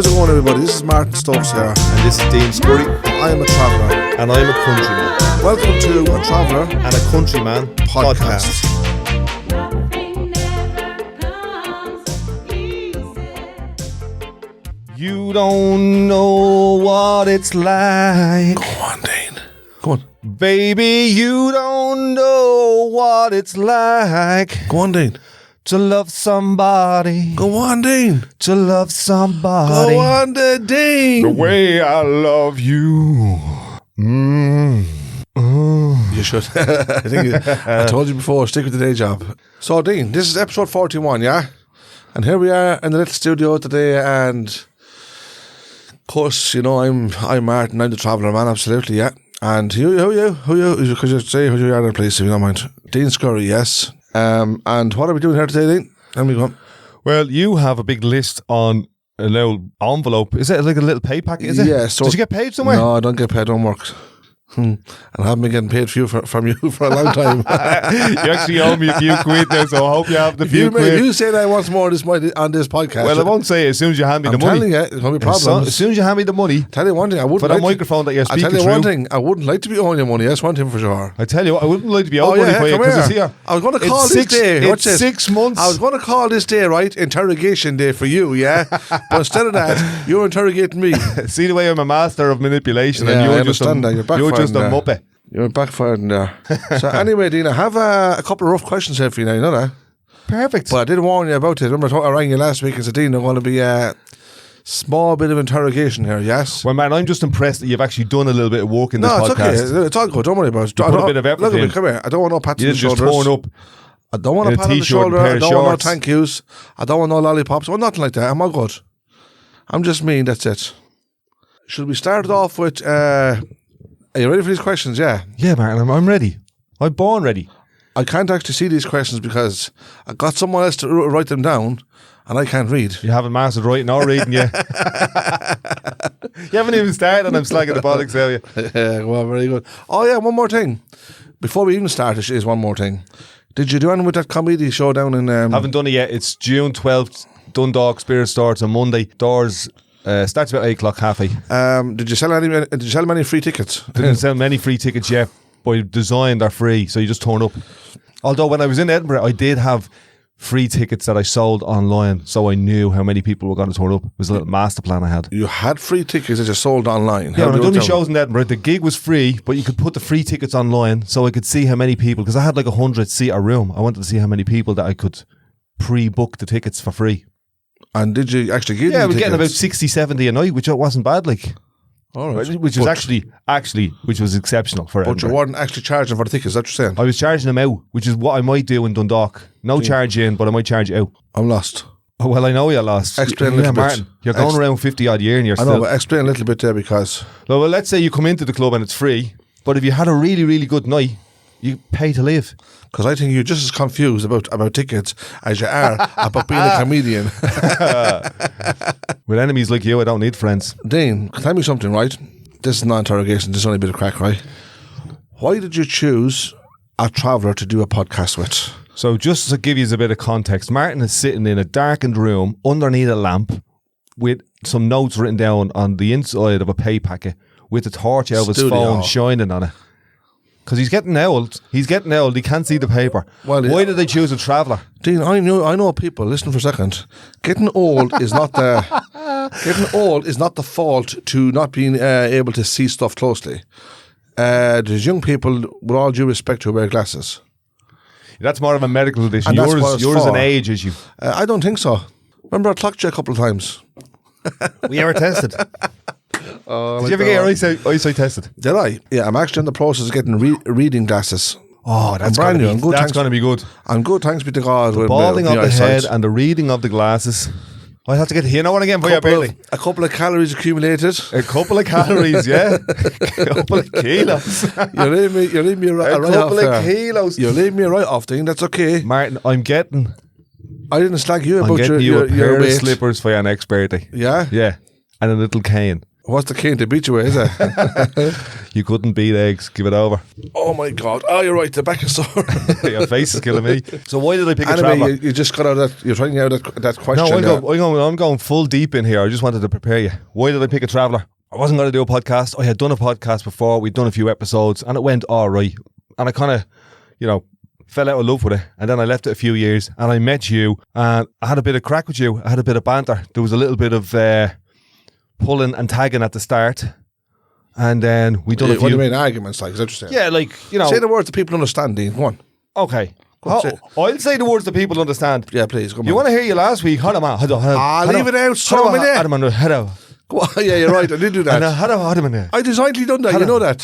How's it going, everybody? This is Martin Stokes here. And this is Dean Scurry. I am a traveller. And I'm a countryman. Welcome to A Traveller And a Countryman podcast. You don't know what it's like. Go on, Dean. Go on. Baby, you don't know what it's like. Go on, Dean. To love somebody. Go on, Dean. To love somebody. Go on, Dean. The way I love you. You should. I told you before, stick with the day job. So, Dean, this is episode 41, yeah? And here we are in the little studio today, and of course, you know, I'm Martin, I'm the traveller man, absolutely, yeah. And who you? Could you say who you are, please, if you don't mind? Dean Scurry, yes. And what are we doing here today, Dean? Tell me go. Well, you have a big list on a little envelope. Is it like a little pay packet? Is it? Yeah. So did you get paid somewhere? No, I don't get paid. Don't work. And I haven't been getting paid from you for a long time. You actually owe me a few quid now, so I hope you have the few quid. If you say that I want more on this podcast. Well, I won't say it as soon as you hand me the money. I'm telling you, it's going to be problems. As soon as you hand me the money. Tell you one thing, I wouldn't for that microphone that you're speaking through. I tell you one thing, I wouldn't like to be owing you money. That's one thing for sure. I tell you what, I wouldn't like to be owed money for you because it's here. I was going to call this day. It's 6 months. I was going to call this day, right, interrogation day for you, yeah? But instead of that, you're interrogating me. See the way I'm a master of manipulation, yeah, and you're just a muppet. You're backfiring there. So anyway, Dean, I have a couple of rough questions here for you now, you know that? Perfect. But I did warn you about it. Remember I rang you last week and said, Dean, there's going to be a small bit of interrogation here, yes? Well, man, I'm just impressed that you've actually done a little bit of work in this podcast. No, it's okay. It's all good. Don't worry about it. Put a bit of everything. Look at me, come here. I don't want no pats on the shoulders. You just torn up. I don't want a pat on the shoulder. I don't want no thank yous. I don't want no lollipops or nothing like that. I'm all good. I'm just mean, that's it. Should we start it off with... Are you ready for these questions? Yeah. Yeah, Martin, I'm ready. I'm born ready. I can't actually see these questions because I got someone else to write them down and I can't read. You haven't mastered writing or reading yet. You haven't even started and I'm slagging the bollocks out of you. Yeah, well, very good. Oh yeah, one more thing. Before we even start, there is one more thing. Did you do anything with that comedy show down in... Haven't done it yet. It's June 12th. Dundalk Spirit starts on Monday. Doors... starts about 8 o'clock, half 8. Did you sell many free tickets? Didn't sell many free tickets yet. By design, they're free, so you just turn up. Although when I was in Edinburgh, I did have free tickets that I sold online, so I knew how many people were going to turn up. It was a little master plan I had. You had free tickets that you sold online? Yeah, when I done my shows in Edinburgh, the gig was free, but you could put the free tickets online, so I could see how many people, because I had like 100-seater room. I wanted to see how many people that I could pre-book the tickets for free. And did you actually give them Yeah, I was tickets? getting about 60, 70 a night, which wasn't bad, like. All right. Which was actually, which was exceptional for Edinburgh. But you weren't actually charging for the tickets, is that what you're saying? I was charging them out, which is what I might do in Dundalk. No charge in, but I might charge out. I'm lost. Oh, well, I know you're lost. Explain a little bit. Martin, you're going around 50 odd year and you're still... I know, but explain a little bit there because... Well, let's say you come into the club and it's free, but if you had a really, really good night, you pay to live. Because I think you're just as confused about tickets as you are about being a comedian. With enemies like you, I don't need friends. Dean, tell me something, right? This is not interrogation, this is only a bit of crack, right? Why did you choose a traveller to do a podcast with? So just to give you a bit of context, Martin is sitting in a darkened room underneath a lamp with some notes written down on the inside of a pay packet with a torch out of his phone shining on it. Because he's getting old. He can't see the paper. Well, why did they choose a traveller? Dean, I know people. Listen for a second. Getting old is not the fault to not being able to see stuff closely. There's young people, with all due respect, who wear glasses. That's more of a medical condition. Yours an age issue. I don't think so. Remember, I clocked you a couple of times. We ever tested? Did you ever get your eyesight tested? Did I? Yeah, I'm actually in the process of getting reading glasses. Oh, that's going to be good. I'm good, thanks be to God. The balding of the head and the reading of the glasses. I have to get here now and again for you, Bailey. A couple of calories accumulated. A couple of calories, yeah. A couple of kilos. You leave me right off. A couple of kilos. You leave me right off, Dean. That's okay. Martin, I didn't slag you about your pair of slippers for your next birthday. Yeah? Yeah. And a little cane. What's the cane to beat you with, is it? You couldn't beat eggs. Give it over. Oh my God. Oh, you're right. The back is sore. Your face is killing me. So why did I pick a Anyway, Traveller? you just got out of that. You're trying out that question. No, I'm going full deep in here. I just wanted to prepare you. Why did I pick a Traveller? I wasn't going to do a podcast. I had done a podcast before. We'd done a few episodes and it went all right. And I kind of, fell out of love with it. And then I left it a few years and I met you and I had a bit of crack with you. I had a bit of banter. There was a little bit of pulling and tagging at the start. And then we done a few... What do you mean arguments like? Is that what you're saying? Yeah, Say the words that people understand, Dean. Go on. Okay. I'll say the words that people understand. Yeah, please. Come on. You want to hear you last week? Leave it out. So many. Yeah, you're right. I did do that. I designedly done that. You know that.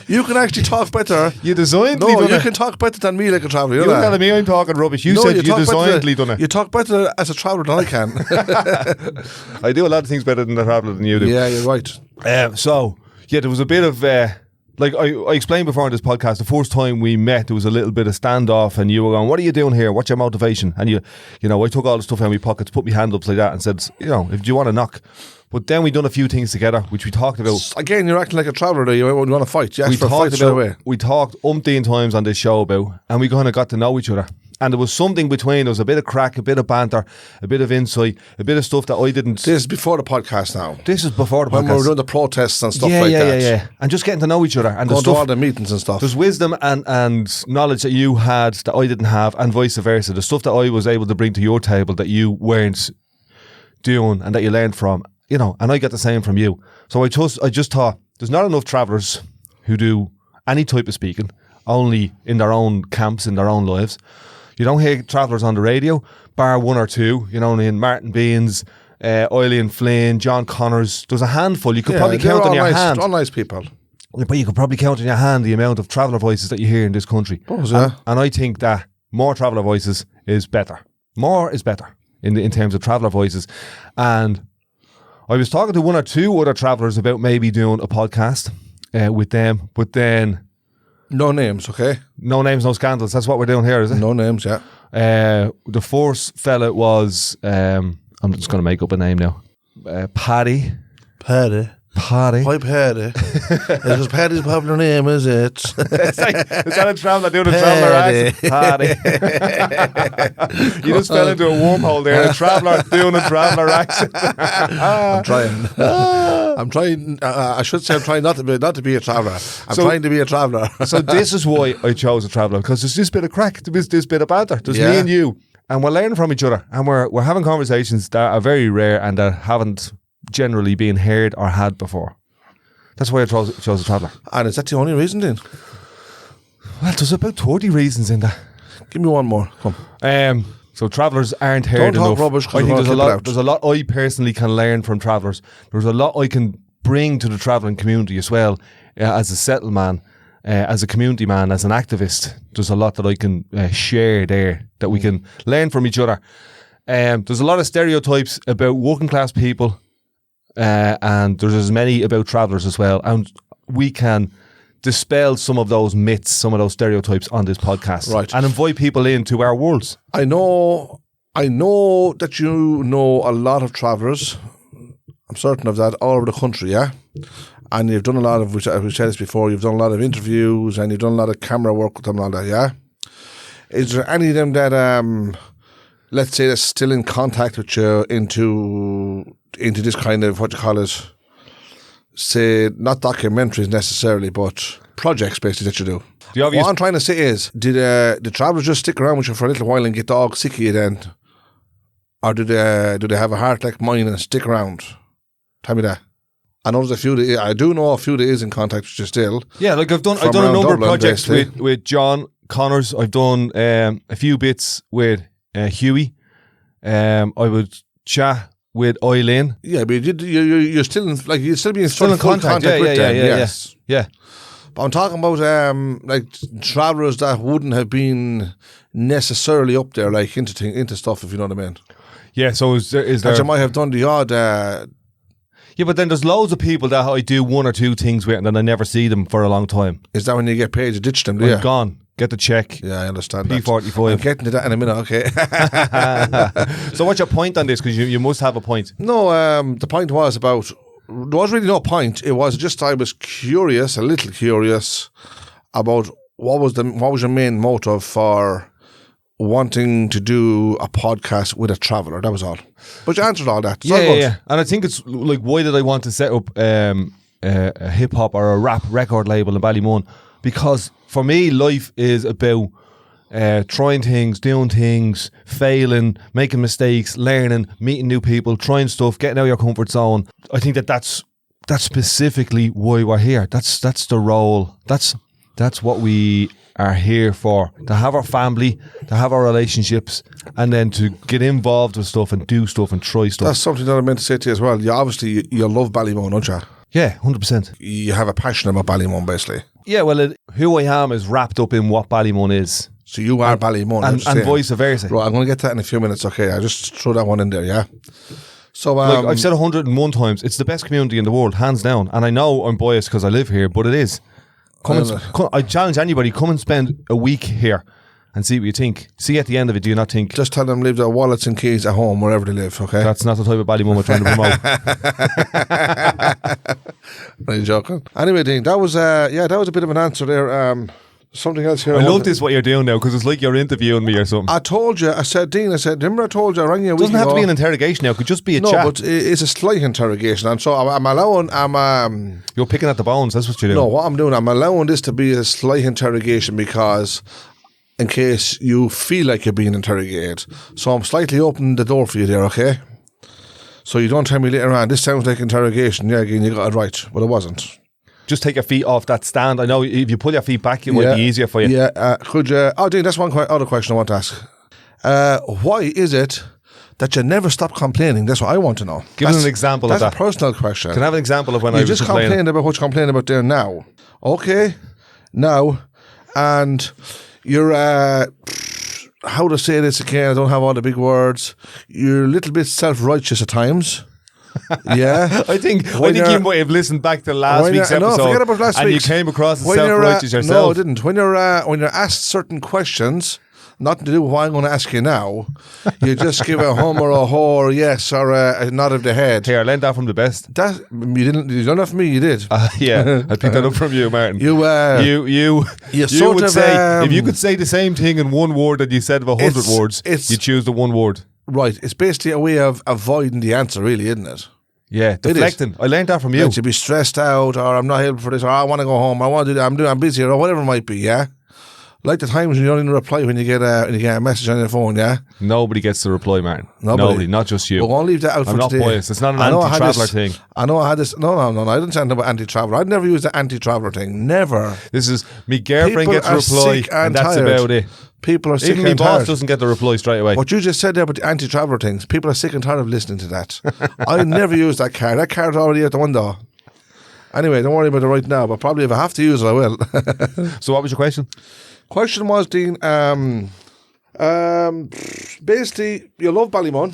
You can actually talk better. You designedly done it. No, you can talk better than me like a traveller. You're telling me I'm talking rubbish. You said you designedly done it. You talk better as a traveller than I can. I do a lot of things better than a traveller than you do. Yeah, you're right. There was a bit of... I explained before on this podcast, the first time we met, there was a little bit of standoff and you were going, what are you doing here? What's your motivation? And I took all the stuff out of my pockets, put my hand up like that and said, if you want to knock. But then we done a few things together, which we talked about. Again, you're acting like a traveller there. You want to fight. You asked for a fight straight away. We talked umpteen times on this show about, and we kind of got to know each other. And there was something between. There was a bit of crack, a bit of banter, a bit of insight, a bit of stuff that I didn't... This is before the podcast now. This is before the podcast. When we were doing the protests and stuff like that. Yeah. And just getting to know each other. And going to all the meetings and stuff. There's wisdom and knowledge that you had that I didn't have, and vice versa. The stuff that I was able to bring to your table that you weren't doing and that you learned from, and I get the same from you. So I just thought, there's not enough travellers who do any type of speaking, only in their own camps, in their own lives. You don't hear travellers on the radio, bar one or two, in Martin Beans, Eileen Flynn, John Connors. There's a handful. You could probably count on your hand. All nice people. But you could probably count on your hand the amount of traveller voices that you hear in this country. And I think that more traveller voices is better. More is better in terms of traveller voices. And I was talking to one or two other travellers about maybe doing a podcast with them, but then... No names, okay? No names, no scandals. That's what we're doing here, is it? No names, yeah. The first fella was... I'm just going to make up a name now. Paddy. Paddy. Paddy. Hi, Paddy. Because Paddy's a popular name, is it? Is that a traveller doing a traveller accent? Paddy. You just fell into a wormhole there. A traveller doing a traveller accent. I'm trying. I should say I'm trying not to be a traveller. I'm trying to be a traveller. So this is why I chose a traveller, because there's this bit of crack, there's this bit of banter. There's me and you, and we're learning from each other, and we're having conversations that are very rare and that haven't generally been heard or had before. That's why I chose a traveller. And is that the only reason then? Well, there's about 30 reasons in that. Give me one more. Come. So travellers aren't heard enough. Don't talk rubbish. I think there's a lot I personally can learn from travellers. There's a lot I can bring to the travelling community as well, as a settled man, as a community man, as an activist. There's a lot that I can share there that we can learn from each other. There's a lot of stereotypes about working class people, and there's as many about travellers as well, and we can dispel some of those myths, some of those stereotypes on this podcast, right, and invite people into our worlds. I know that you know a lot of travellers. I'm certain of that, all over the country, yeah? And you've done a lot of, which I've said this before, you've done a lot of interviews and you've done a lot of camera work with them and all that, yeah? Is there any of them that, let's say, that's still in contact with you into this kind of, what you call it, say, not documentaries necessarily, but projects basically that you do? What I'm trying to say is, did the travellers just stick around with you for a little while and get dog sick of you then? Or do they have a heart like mine and stick around? Tell me that. I know there's a few I do know a few that is in contact with you still. Yeah, like I've done a number of projects with John Connors. I've done a few bits with Huey. I would chat with Eileen. Yeah, but you're still in, like, you're still being still in contact with them. Yes. Yeah. But I'm talking about like travellers that wouldn't have been necessarily up there, like into stuff, if you know what I mean. Yeah. So is there? That you might have done the odd. Yeah, but then there's loads of people that I do one or two things with, and then I never see them for a long time. Is that when you get paid to ditch them? I'm gone. get the check. Yeah, I understand P45. I'm getting to that in a minute, okay. So what's your point on this? Because you must have a point. No, the point was about, there was really no point. It was just I was curious, a little curious, about what was your main motive for wanting to do a podcast with a traveller. That was all. But you answered all that. So Yeah. And I think it's like, why did I want to set up a hip hop or a rap record label in Ballymun? Because for me, life is about trying things, doing things, failing, making mistakes, learning, meeting new people, trying stuff, getting out of your comfort zone. I think that's specifically why we're here. That's the role. That's what we are here for, to have our family, to have our relationships, and then to get involved with stuff and do stuff and try stuff. That's something that I meant to say to you as well. You obviously you love Ballymun, don't you? Yeah, 100%. You have a passion about Ballymun, basically. Yeah, well, who I am is wrapped up in what Ballymun is. So you are Ballymun. And vice versa. Right, I'm going to get to that in a few minutes, okay? I just throw that one in there, yeah? So, like I've said 101 times, it's the best community in the world, hands down. And I know I'm biased because I live here, but it is. I challenge anybody, come and spend a week here and see what you think. See at the end of it, do you not think? Just tell them leave their wallets and keys at home, wherever they live, okay? That's not the type of Ballymun we're trying to promote. Are you joking? Anyway, Dean, that was a bit of an answer there. Something else here. I love this, what you're doing now, because it's like you're interviewing me or something. I told you, remember I told you I rang you a week ago? It doesn't have to be an interrogation now, it could just be a chat. No, but it's a slight interrogation, and so you're picking at the bones, that's what you're doing. No, what I'm doing, I'm allowing this to be a slight interrogation because in case you feel like you're being interrogated. So I'm slightly opening the door for you there, okay? So you don't tell me later on, this sounds like interrogation. Yeah, again, you got it right, but it wasn't. Just take your feet off that stand. I know if you pull your feet back, it might be easier for you. Yeah, could you... Oh, Dean, that's one other question I want to ask. Why is it that you never stop complaining? That's what I want to know. Give us an example of that. That's a personal question. Can I have an example of when I was just complained about what you complain about there now. Okay, now, and you're... how to say this again? I don't have all the big words. You're a little bit self-righteous at times. Yeah, I think you might have listened back to last week's episode. No, forget about last and week's. You came across as self-righteous yourself. No, I didn't. When you're asked certain questions, nothing to do with what I'm going to ask you now, you just give a hum or a ho or yes or a nod of the head. Here, I learned that from the best. That you didn't. You done that for me. You did. Yeah, I picked that up from you, Martin. You would say if you could say the same thing in one word that you said of 100 words, you choose the one word. Right, it's basically a way of avoiding the answer, really, isn't it? Yeah, deflecting. I learned that from you. Like to be stressed out, or I'm not able for this, or I want to go home, I want to do that, I'm busy, or whatever it might be. Yeah, like the times when you don't even reply when you get a message on your phone. Yeah, nobody gets the reply, Martin. Nobody, not just you. We're going to leave that out for today. I'm not biased. It's not an anti-traveller thing. I know I had this. No. I didn't say about anti-traveller. I'd never use the anti-traveller thing. Never. This is me girlfriend gets a reply, and that's about it. People are sick and and tired. Even my boss doesn't get the reply straight away. What you just said there about the anti-traveller things, people are sick and tired of listening to that. I never use that card. That card's already out the window. Anyway, don't worry about it right now, but probably if I have to use it, I will. So what was your question? Question was, Dean, basically, you love Ballymun.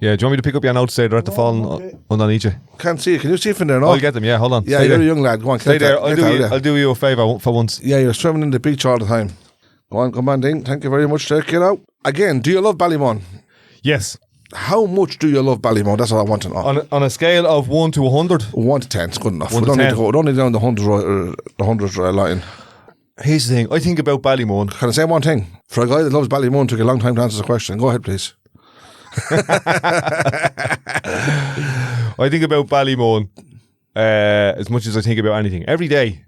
Yeah, do you want me to pick up your notes there? They're at the falling underneath you. Can't see it. Can you see it from there? No? I'll get them, yeah, hold on. Yeah, you're a young lad. Go on, stay there. I'll do you a favour for once. Yeah, you're swimming in the beach all the time. Go on, come on, Dean. Thank you very much. Check it out. Again, do you love Ballymun? Yes. How much do you love Ballymun? That's what I want to know. On a scale of 1 to 100? 1 to 10 is good enough. 1 to 10. We don't need down the 100 line. Here's the thing. I think about Ballymun. Can I say one thing? For a guy that loves Ballymun, it took a long time to answer the question. Go ahead, please. I think about Ballymun as much as I think about anything. Every day.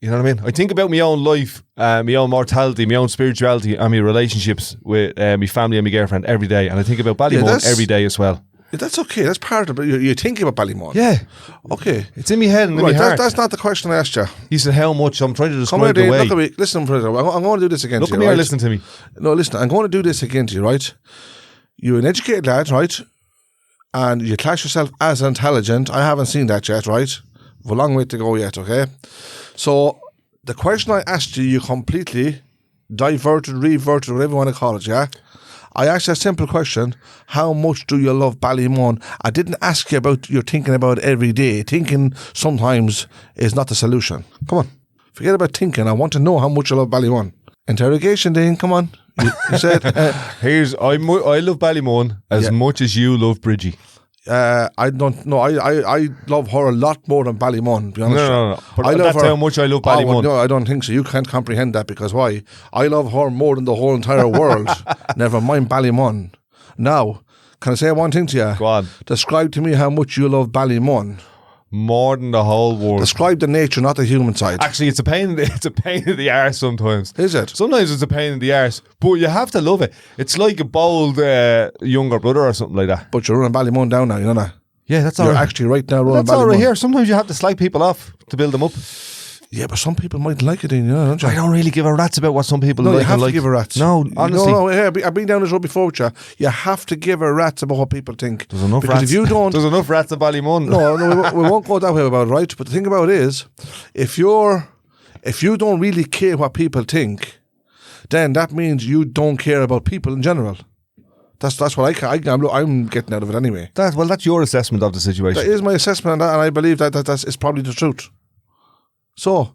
You know what I mean? I think about my own life, my own mortality, my own spirituality, and my relationships with my family and my girlfriend every day. And I think about Ballymun every day as well. Yeah, that's okay. That's part of it. You're thinking about Ballymun. Yeah. Okay. It's in my head and in my heart. That's not the question I asked you. You said how much. I'm trying to describe the way. Look at me. Listen, I'm going to do this again to you. Look at me or listen to me. No, listen. I'm going to do this again to you, right? You're an educated lad, right? And you class yourself as intelligent. I haven't seen that yet, right? We've a long way to go yet, okay? So, the question I asked you, you completely diverted, reverted, whatever you want to call it, yeah? I asked you a simple question. How much do you love Ballymun? I didn't ask you about you're thinking about it every day. Thinking sometimes is not the solution. Come on. Forget about thinking. I want to know how much you love Ballymun. Interrogation, Dean, come on. You said... I love Ballymun as much as you love Bridgie. I don't know. I love her a lot more than Ballymun, to be honest. No. But that's how much I love Ballymun. No, I don't think so. You can't comprehend that because why? I love her more than the whole entire world. Never mind Ballymun. Now, can I say one thing to you? Go on. Describe to me how much you love Ballymun. More than the whole world. Describe the nature, not the human side. Actually, it's a pain in the arse sometimes. Is it? Sometimes it's a pain in the arse, but you have to love it. It's like a bold younger brother or something like that. But you're running Ballymun down now, you know that? Yeah, that's all You're right. actually right now running Ballymun. That's all right here. Sometimes you have to slag people off to build them up. Yeah, but some people might like it, you know, don't you? I don't really give a rat's about what some people like. No, you have to like. give a rat's. No, honestly. No, I've been down this road before with you. You have to give a rat's about what people think. There's enough because rats. If you don't... There's enough rats at Ballymun. No, we won't go that way about it, right? But the thing about it is, if you don't really care what people think, then that means you don't care about people in general. That's what I'm getting out of it anyway. That's your assessment of the situation. That is my assessment, and I believe that is probably the truth. So,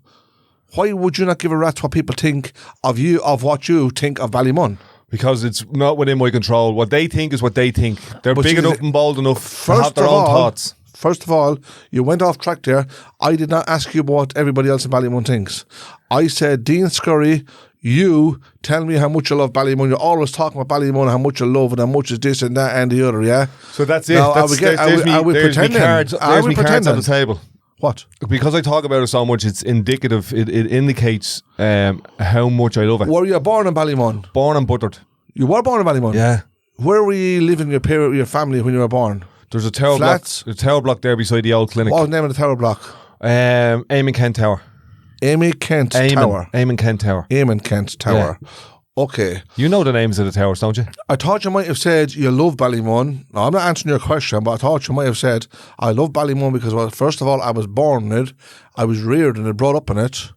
why would you not give a rat's what people think of you, of what you think of Ballymun? Because it's not within my control. What they think is what they think. They're big enough and bold enough to have their own thoughts. First of all, you went off track there. I did not ask you what everybody else in Ballymun thinks. I said, Dean Scurry, you tell me how much you love Ballymun. You're always talking about Ballymun, how much you love it, how much is this and that and the other, yeah? So that's it. Now, There's me cards on the table. What? Because I talk about it so much, it's indicative. It indicates how much I love it. Were you born in Ballymun? Born and buttered. You were born in Ballymun? Yeah. Where were you living with your family when you were born? There's a tower block there beside the old clinic. What was the name of the tower block? Eamon Kent Tower. Eamon Kent Tower. Eamon Kent Tower. Eamon Kent Tower. Yeah. Okay. You know the names of the towers, don't you? I thought you might have said you love Ballymun. Now, I'm not answering your question, but I thought you might have said I love Ballymun because, well, first of all, I was born in it, I was reared in it, brought up in it,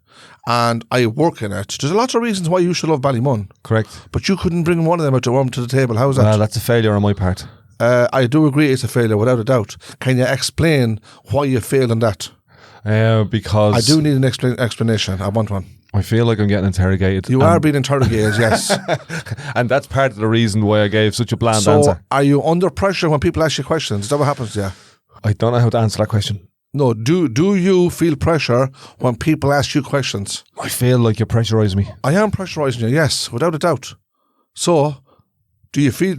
and I work in it. There's lots of reasons why you should love Ballymun. Correct. But you couldn't bring one of them to the table. How's that? Well, that's a failure on my part. I do agree it's a failure, without a doubt. Can you explain why you failed on that? Because I do need an explanation. I want one. I feel like I'm getting interrogated. You are being interrogated, yes. And that's part of the reason why I gave such a bland answer. So, are you under pressure when people ask you questions? Is that what happens to you? I don't know how to answer that question. No, do you feel pressure when people ask you questions? I feel like you pressurise me. I am pressurising you, yes, without a doubt. So, do you feel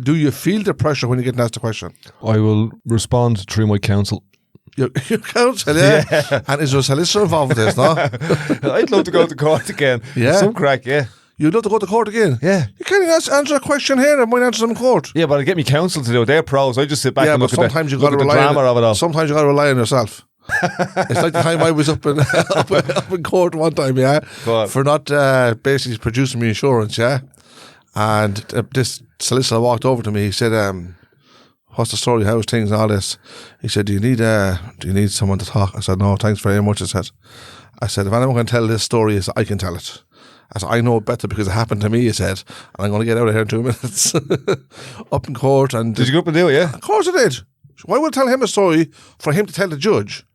the pressure when you get asked a question? I will respond through my counsel. Your counsel, yeah? And is there a solicitor involved with this, no? I'd love to go to court again. Yeah? Some crack, yeah. You'd love to go to court again? Yeah. You can't answer a question here and might answer them in court. Yeah, but I get me counsel to do it. They're pros. I just sit back and look at the drama of it all. Sometimes you got to rely on yourself. It's like the time I was up in court one time, yeah, for not basically producing me insurance, yeah. And this solicitor walked over to me. He said, "What's the story? How's things and all this?" He said, "Do you need someone to talk?" I said, "No, thanks very much." I said, "If anyone can tell this story, I can tell it." I said, "I know better because it happened to me," he said, "and I'm going to get out of here in 2 minutes." Up in court. And did you go up and do it, yeah? Of course I did. Why would I tell him a story for him to tell the judge?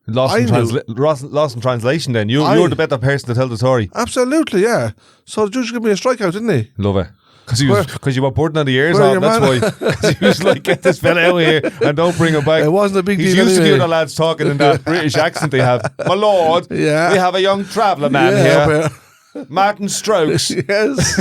Lost in translation then. You're the better person to tell the story. Absolutely, yeah. So the judge gave me a strikeout, didn't he? Love it. Because you were burning on the ears off, that's why. Because he was like, get this fella out here and don't bring him back. It wasn't a big deal. He's used to hear the lads talking in that British accent they have. My lord, we have a young traveller man here. Matin Strokes. Yes.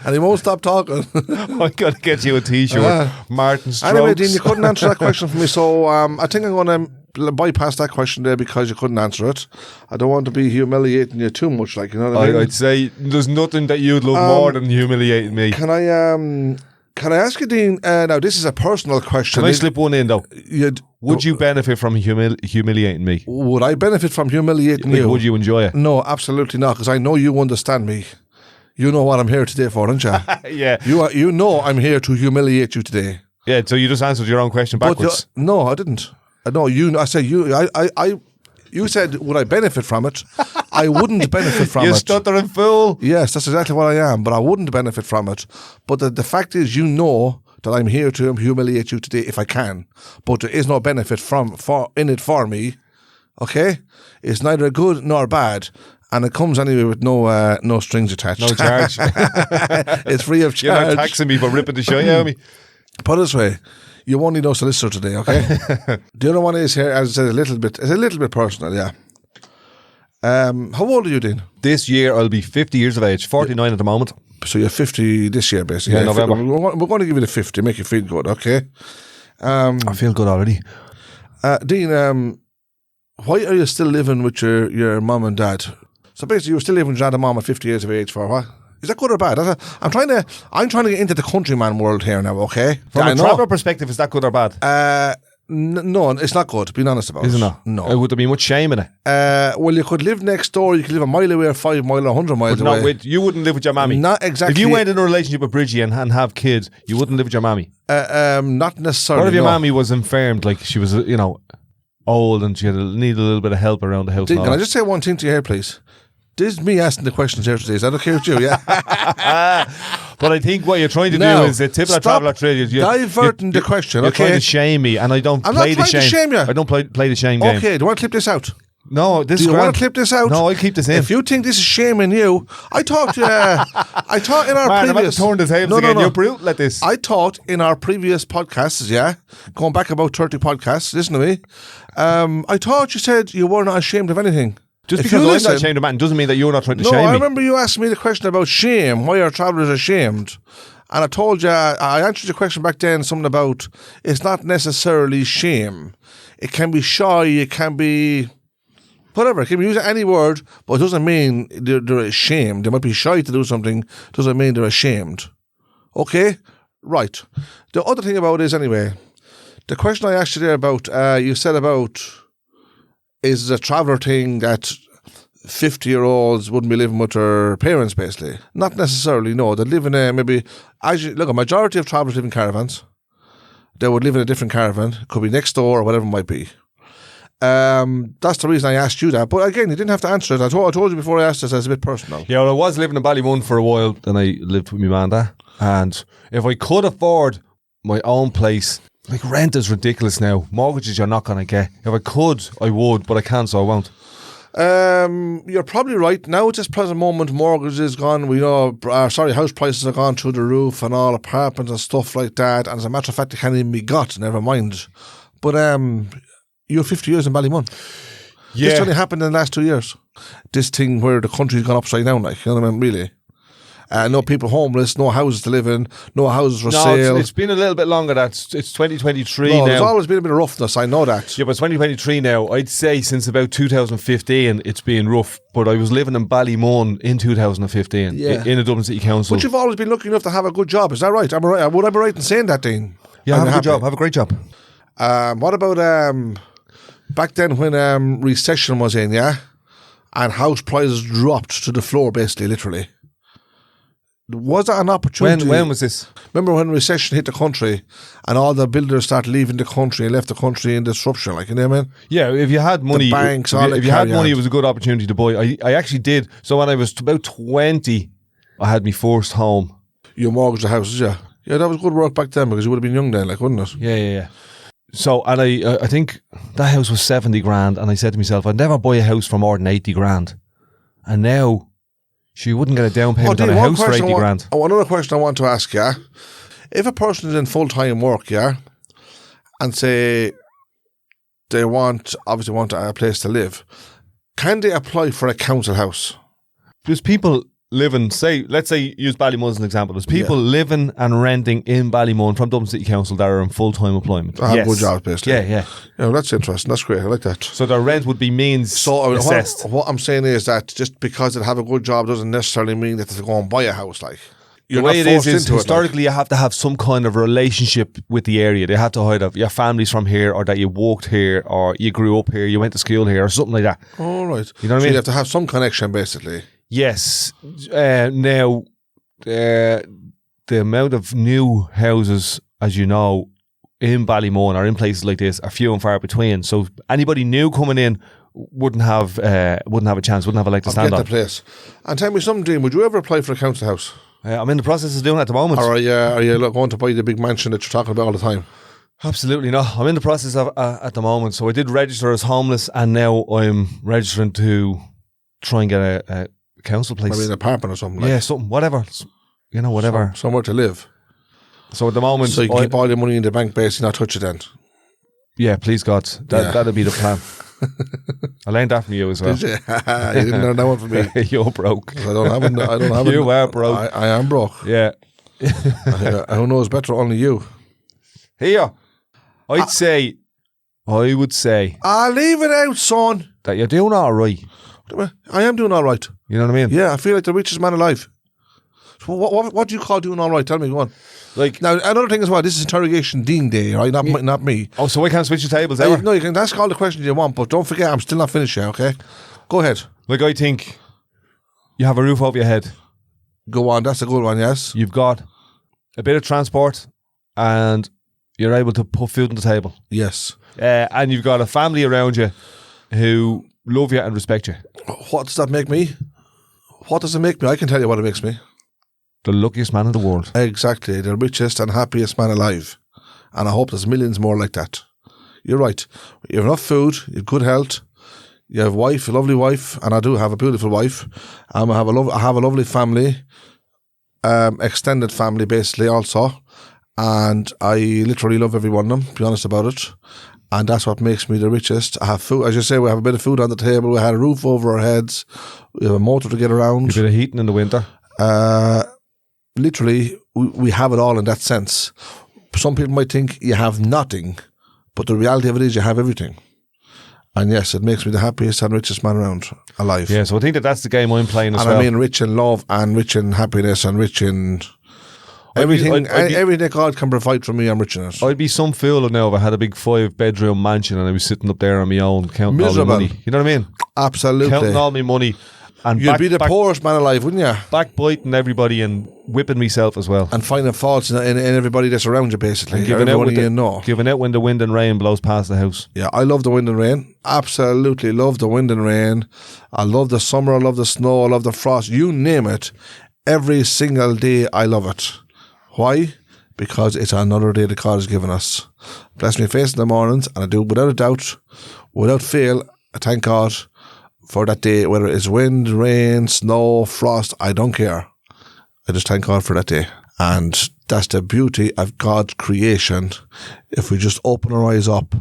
And he won't stop talking. I'm going to get you a t-shirt. Matin Strokes. Anyway, Dean, you couldn't answer that question for me, so I think I'm going to bypass that question there because you couldn't answer it. I don't want to be humiliating you too much, like, you know what I mean? I'd say there's nothing that you'd love more than humiliating me. Can I ask you, Dean, now this is a personal question. Can I slip one in though? Would you benefit from humiliating me? Would I benefit from humiliating you? Would you enjoy it? No, absolutely not, because I know you understand me. You know what I'm here today for, don't you? Yeah. You know I'm here to humiliate you today. Yeah, so you just answered your own question backwards. No, I didn't. No, I said you said, would I benefit from it? I wouldn't benefit from it. You stuttering fool. Yes, that's exactly what I am, but I wouldn't benefit from it. But the fact is, you know that I'm here to humiliate you today if I can. But there is no benefit in it for me. Okay? It's neither good nor bad. And it comes anyway with no strings attached. No charge. It's free of charge. You're not taxing me for ripping the shit out of me. Put it this way, you won't need no solicitor today, okay? The other one is here, as I said, it's a little bit personal, yeah. How old are you, Dean? This year I'll be 50 years of age, 49 at the moment. So you're 50 this year, basically. Yeah, November. We're going to give you the 50, make you feel good, okay? I feel good already. Dean, why are you still living with your mum and dad? So basically, you were still living with your dad and mum at 50 years of age for what? Is that good or bad? I'm trying to get into the countryman world here now, okay? From a traveller perspective, is that good or bad? No, it's not good, being honest about it. Is it not? No. Would there be much shame in it? Well, you could live next door, you could live a mile away or 5 miles or 100 miles away. You wouldn't live with your mammy? Not exactly. If you went in a relationship with Bridgie and have kids, you wouldn't live with your mammy? Not necessarily. What if your mammy was infirmed, like she was, old and she needed a little bit of help around the house? Dean, can I just say one thing to you here, please? This is me asking the questions here today. Is that okay with you? Yeah. But I think what you're trying to do is a typical traveller trade. Diverting the question. You're okay. trying to shame me, and I don't I'm play not the trying to shame you. I don't play the shame game. Okay, do you want to clip this out? No, this is Do you grand. want to clip this out? No, I'll keep this in. If you think this is shaming you, I talked in our Man, previous... I'm about to turn the tables again. You're brutal at this. I talked in our previous podcasts, yeah, going back about 30 podcasts, listen to me. I thought you said you were not ashamed of anything. Just because I'm not ashamed of Matin doesn't mean that you're not trying to shame me. No, I remember you asked me the question about shame, why are travellers ashamed? And I told you, I answered your question back then, something about it's not necessarily shame. It can be shy, it can be whatever, it can be used any word, but it doesn't mean they're ashamed. They might be shy to do something, doesn't mean they're ashamed. Okay? Right. The other thing about it is, anyway, the question I asked you there about, you said about, is a traveller thing that 50-year-olds wouldn't be living with their parents, basically. Not necessarily, no. They live in a majority of travellers live in caravans. They would live in a different caravan. It could be next door or whatever it might be. That's the reason I asked you that. But again, you didn't have to answer it. I told you before I asked this, it's a bit personal. Yeah, well, I was living in Ballymun for a while, then I lived with my man there. And if I could afford my own place, like rent is ridiculous now. Mortgages you're not going to get. If I could, I would, but I can't, so I won't. You're probably right. Now at this present moment, mortgages is gone. House prices are gone through the roof and all, apartments and stuff like that. And as a matter of fact, they can't even be got, never mind. But you're 50 years in Ballymun. Yeah. This only happened in the last 2 years. This thing where the country's gone upside down, like, you know what I mean, really. No people homeless, no houses to live in, no houses for sale. It's been a little bit longer. It's 2023 now. There's always been a bit of roughness, I know that. Yeah, but 2023 now. I'd say since about 2015 it's been rough. But I was living in Ballymun in 2015 in a Dublin City Council. But you've always been lucky enough to have a good job, is that right? Would I be right in saying that, Dean? Yeah, have a good job. Have a great job. What about back then when recession was in, yeah? And house prices dropped to the floor, basically, literally. Was that an opportunity? When was this? Remember when recession hit the country and all the builders started leaving the country and left the country in disruption, like, you know what I mean? Yeah, if you had money, the banks, if you had money, it was a good opportunity to buy. I actually did. So when I was about 20, I had my first home. You mortgaged the houses, yeah? Yeah, that was good work back then because you would have been young then, like, wouldn't it? Yeah. So, and I think that house was 70 grand, and I said to myself, I'd never buy a house for more than 80 grand. And now, she wouldn't get a down payment on a house for 80 grand. Another question I want to ask you. If a person is in full-time work, yeah, and say they obviously want a place to live, can they apply for a council house? There's people living, let's say, use Ballymun as an example. There's people living and renting in Ballymun from Dublin City Council that are in full-time employment. Have good jobs, basically. Yeah. Yeah, that's interesting. That's great. I like that. So their rent would be means assessed. What I'm saying is that just because they have a good job doesn't necessarily mean that they go and buy a house, like. The way it is historically you have to have some kind of relationship with the area. They have to either your family's from here, or that you walked here, or you grew up here, you went to school here, or something like that. All right. You know what I mean? You have to have some connection, basically. Yes. Now, the amount of new houses, as you know, in Ballymun or in places like this are few and far between. So anybody new coming in wouldn't have a chance, wouldn't have a leg to stand on. Get the place. And tell me something, Dean, would you ever apply for a council house? I'm in the process of doing it at the moment. Or are you going to buy the big mansion that you're talking about all the time? Absolutely not. I'm in the process of at the moment. So I did register as homeless, and now I'm registering to try and get a council place. Maybe an apartment or something. Yeah, something, whatever. You know, whatever. Somewhere to live. So at the moment... So you can keep all your money in the bank, basically, not touch it then. Yeah, please God. That'd be the plan. I learned that from you as well. Did you? You didn't learn that one from me. You're broke. I don't have it. You are broke. I am broke. Yeah. Who knows better? Only you. Here, I would say, I'll leave it out, son. that you're doing all right. I am doing all right. You know what I mean? Yeah, I feel like the richest man alive. So what do you call doing all right? Tell me, go on. Like, now, another thing as well, this is Interrogation Dean Day, right? Not me. Oh, so we can't switch the tables ever? No, you can ask all the questions you want, but don't forget, I'm still not finished yet, okay? Go ahead. Like, I think you have a roof over your head. Go on, that's a good one, yes. You've got a bit of transport and you're able to put food on the table. Yes. And you've got a family around you who love you and respect you. What does that make me? What does it make me? I can tell you what it makes me. The luckiest man in the world. Exactly. The richest and happiest man alive. And I hope there's millions more like that. You're right. You have enough food, you have good health, you have a lovely wife, and I do have a beautiful wife. I have a lovely family, extended family basically also. And I literally love every one of them, to be honest about it. And that's what makes me the richest. I have food, as you say, we have a bit of food on the table, we had a roof over our heads, we have a motor to get around. A bit of heating in the winter. Literally, we have it all in that sense. Some people might think you have nothing, but the reality of it is you have everything. And yes, it makes me the happiest and richest man around alive. Yeah, so I think that's the game I'm playing as well. And I mean rich in love and rich in happiness and rich in everything. Everything God can provide for me, I'm rich in it. I'd be some fool now if I had a big 5-bedroom mansion and I was sitting up there on my own counting all the money. You know what I mean? Absolutely. Counting all my money. And you'd be the poorest man alive, wouldn't you? Backbiting everybody and whipping myself as well. And finding faults in everybody that's around you, basically. And giving out when the wind and rain blows past the house. Yeah, I love the wind and rain. Absolutely love the wind and rain. I love the summer, I love the snow, I love the frost. You name it. Every single day I love it. Why? Because it's another day that God has given us. Bless me face in the mornings, and I do without a doubt, without fail, I thank God for that day, whether it's wind, rain, snow, frost, I don't care. I just thank God for that day. And that's the beauty of God's creation, if we just open our eyes up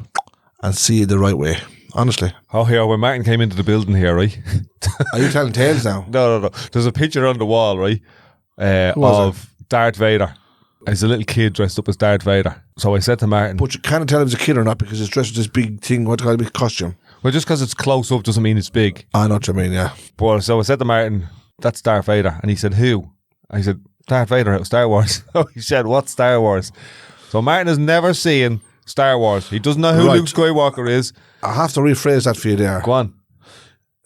and see it the right way. Honestly. Oh, yeah, when Martin came into the building here, right? Are you telling tales now? No. There's a picture on the wall, right? Of Darth Vader. As a little kid dressed up as Darth Vader. So I said to Martin... But you can't tell if it's a kid or not because it's dressed with this big thing, what kind of big costume? Well, just because it's close up doesn't mean it's big. I know what you mean, yeah. But so I said to Martin, that's Darth Vader. And he said, who? I said, Darth Vader out of Star Wars. He said, what's Star Wars? So Martin has never seen Star Wars. He doesn't know who Luke Skywalker is. I have to rephrase that for you there. Go on.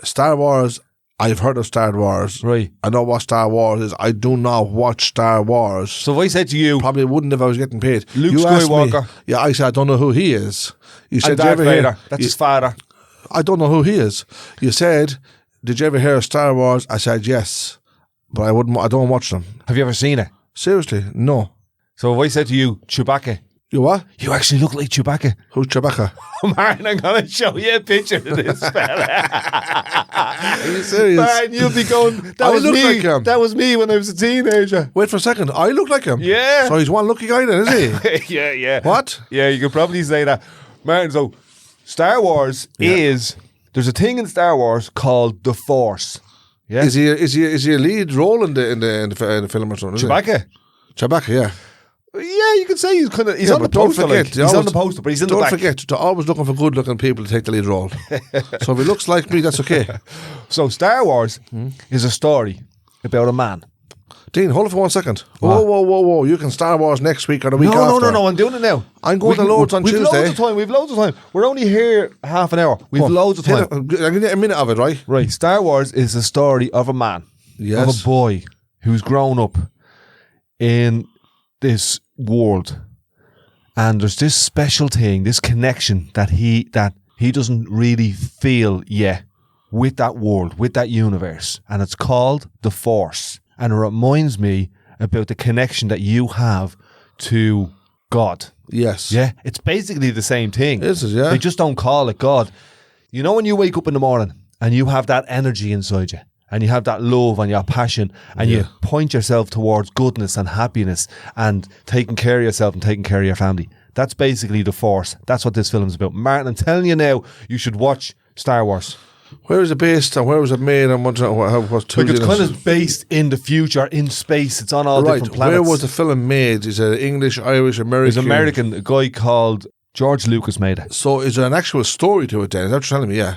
Star Wars, I've heard of Star Wars. Right. I know what Star Wars is. I do not watch Star Wars. So if I said to you... Probably wouldn't if I was getting paid. Luke Skywalker. Yeah, I said, I don't know who he is. You said, Darth Vader. That's his father. I don't know who he is. You said, did you ever hear of Star Wars? I said, yes. But I don't watch them. Have you ever seen it? Seriously, no. So if I said to you, Chewbacca. You what? You actually look like Chewbacca. Who's Chewbacca? Martin, I'm going to show you a picture of this fella. Are you serious? Martin, you'll be going, that was me. Like him. That was me when I was a teenager. Wait for a second. I look like him? Yeah. So he's one lucky guy then, is he? Yeah. What? Yeah, you could probably say that. Martin, so Star Wars is... There's a thing in Star Wars called the Force. Yeah. Is he a lead role in the film or something? Chewbacca. Chewbacca, yeah. Yeah, you could say he's on the poster. He's on the poster, but he's in the back. Don't forget, they're always looking for good-looking people to take the lead role. So if he looks like me, that's okay. So Star Wars is a story about a man. Dean, hold it for 1 second. Whoa. You can Star Wars next week or the week after. No, I'm doing it now. I'm going to Loads on Tuesday. We've loads of time. We're only here half an hour. We've loads of time. I'm going to get a minute of it, right? Right. Star Wars is a story of a man. Yes. Of a boy who's grown up in this world. And there's this special thing, this connection that he doesn't really feel yet with that world, with that universe. And it's called the Force. And it reminds me about the connection that you have to God. Yes. Yeah. It's basically the same thing. Is it, yeah? They just don't call it God. You know when you wake up in the morning and you have that energy inside you, and you have that love and your passion, and you point yourself towards goodness and happiness and taking care of yourself and taking care of your family. That's basically the Force. That's what this film is about. Martin, I'm telling you now, you should watch Star Wars. Where is it based and where was it made and what's it's kind of based in the future, in space. It's on all different planets. Where was the film made? Is it English, Irish, American? It's American. A guy called George Lucas made it. So is there an actual story to it then? Is that what you're telling me? Yeah.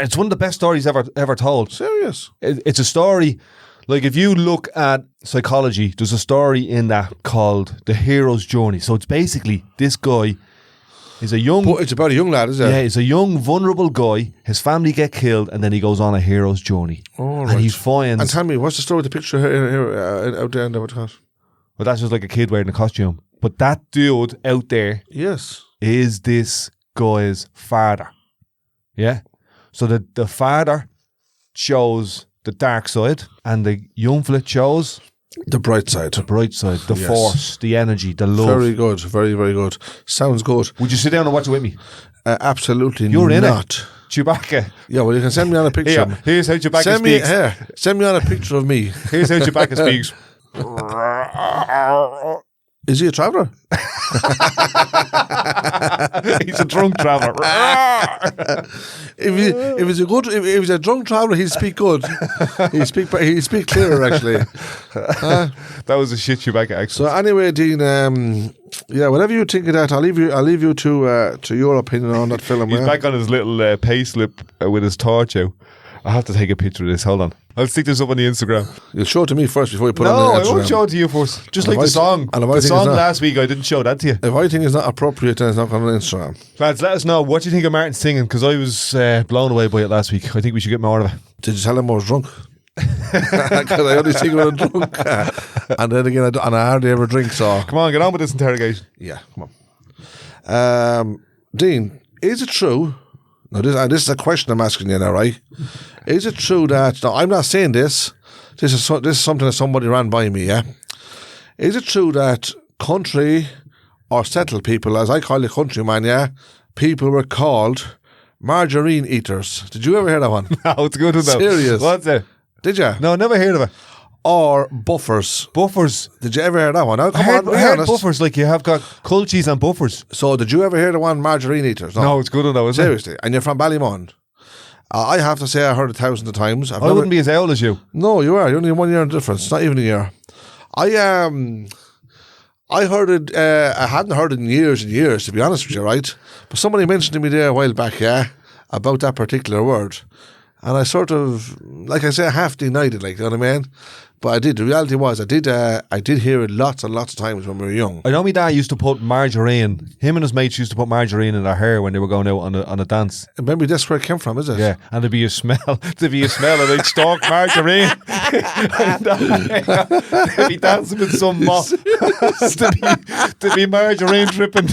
It's one of the best stories ever told. Serious? It's a story, like if you look at psychology, there's a story in that called The Hero's Journey. So it's basically this guy is a young... But it's about a young lad, is it? Yeah, he's a young, vulnerable guy. His family get killed and then he goes on a hero's journey. Oh, right. And he finds... And tell me, what's the story with the picture here out there in the podcast? Well, that's just like a kid wearing a costume. But that dude out there... Yes. ...is this guy's father. Yeah? So the father chose the dark side and the young fella chose... The bright side. The bright side. The force, the energy, the love. Very good. Very, very good. Sounds good. Would you sit down and watch it with me? Absolutely You're in not. It. Chewbacca. Yeah, well, you can send me on a picture. Here's how Chewbacca speaks. Send me on a picture of me. Here's how Chewbacca speaks. Is he a traveller? He's a drunk traveller. if he's a drunk traveller, he'll speak good. He'll speak clearer, actually. That was a shit Chewbacca accent. So anyway, Dean, whatever you think of that, I'll leave you to your opinion on that film. He's back on his little pay slip with his torch out. I have to take a picture of this. Hold on. I'll stick this up on the Instagram. You'll show it to me first before you put it on the Instagram. No, I won't show it to you first. Just like the song. The song last week, I didn't show that to you. If I think it's not appropriate, then it's not going on Instagram. Lads, let us know. What do you think of Martin singing? Because I was blown away by it last week. I think we should get more of it. Did you tell him I was drunk? Because I only sing when I'm drunk. And then again, I hardly ever drink, so... Come on, get on with this interrogation. Yeah, come on. Dean, is it true... Now, this is a question I'm asking you now, right? Is it true that... Now, I'm not saying this. This is something that somebody ran by me, yeah? Is it true that country or settled people, as I call it countryman, yeah, people were called margarine eaters? Did you ever hear that one? No, it's a good one though. Serious? What's it? Did you? No, never heard of it. Or buffers. Buffers. Did you ever hear that one? Now, I heard buffers, like you have got culchies and buffers. So did you ever hear the one margarine eaters? No, it's good one though, isn't it? Seriously. And you're from Ballymun. I have to say I heard it thousands of times. I wouldn't be as old as you. No, you are. You're only 1 year in difference. Not even a year. I heard it, I hadn't heard it in years and years, to be honest with you, right? But somebody mentioned to me there a while back, yeah, about that particular word. And I sort of, like I say, I half denied it, like, you know what I mean? But I did. The reality was, I did hear it lots and lots of times when we were young. I know my dad used to put margarine. Him and his mates used to put margarine in their hair when they were going out on a dance. And maybe that's where it came from, is it? Yeah, and there'd be a smell. There'd be a smell of like stalk margarine. They'd be dancing with some mop. There'd be margarine dripping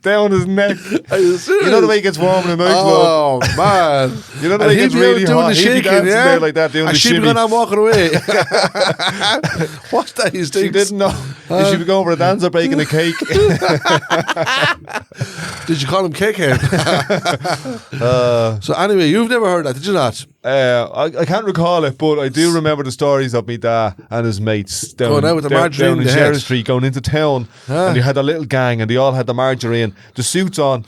down his neck. Are you serious? You know the way it gets warm in the nightclub. Oh man! You know the way it gets really hot. He'd be dancing there like that, doing the shimmy. And she'd be going on walking away. What's that? She didn't know. She'd be going for a dance or breaking a cake. Did you call him Cakehead? So anyway, you've never heard that, did you not? I can't recall it, but I do remember the stories of me dad and his mates down in Sherry Street, going into town, and they had a little gang, and they all had the margarine, the suits on,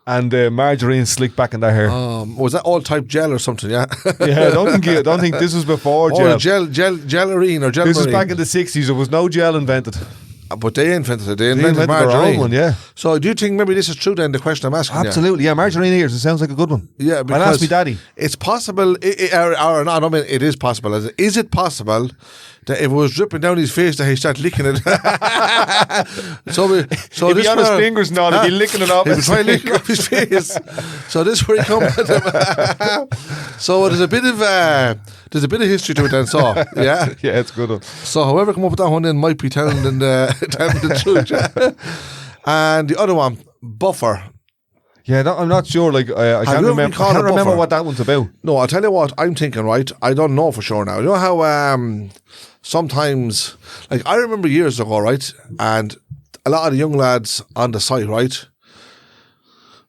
and margarine slicked back in their hair. Was that all type gel or something? Yeah. Yeah, I don't think this was before gel. Gellerine or gel. This was back in the 60s. There was no gel invented. But they invented it. They invented margarine. Their own one, yeah. So do you think maybe this is true then, the question I'm asking? Absolutely, yeah. Margarine eaters, it sounds like a good one. Yeah, because I'll ask me daddy. It's possible, or not, I mean, it is possible. Is it possible that if it was dripping down his face that he started licking it? so he'd be on his fingers and all, he'd be licking it off. He'd be trying to lick it off his face. So this is where he comes. So there's a bit of history to it then, so yeah. Yeah, it's a good one. So whoever come up with that one then might be telling the truth. Yeah. And the other one, buffer. Yeah, I'm not sure. Like I can't remember what that one's about. No, I'll tell you what I'm thinking. Right, I don't know for sure now. You know how sometimes, like I remember years ago, right, and a lot of the young lads on the site, right,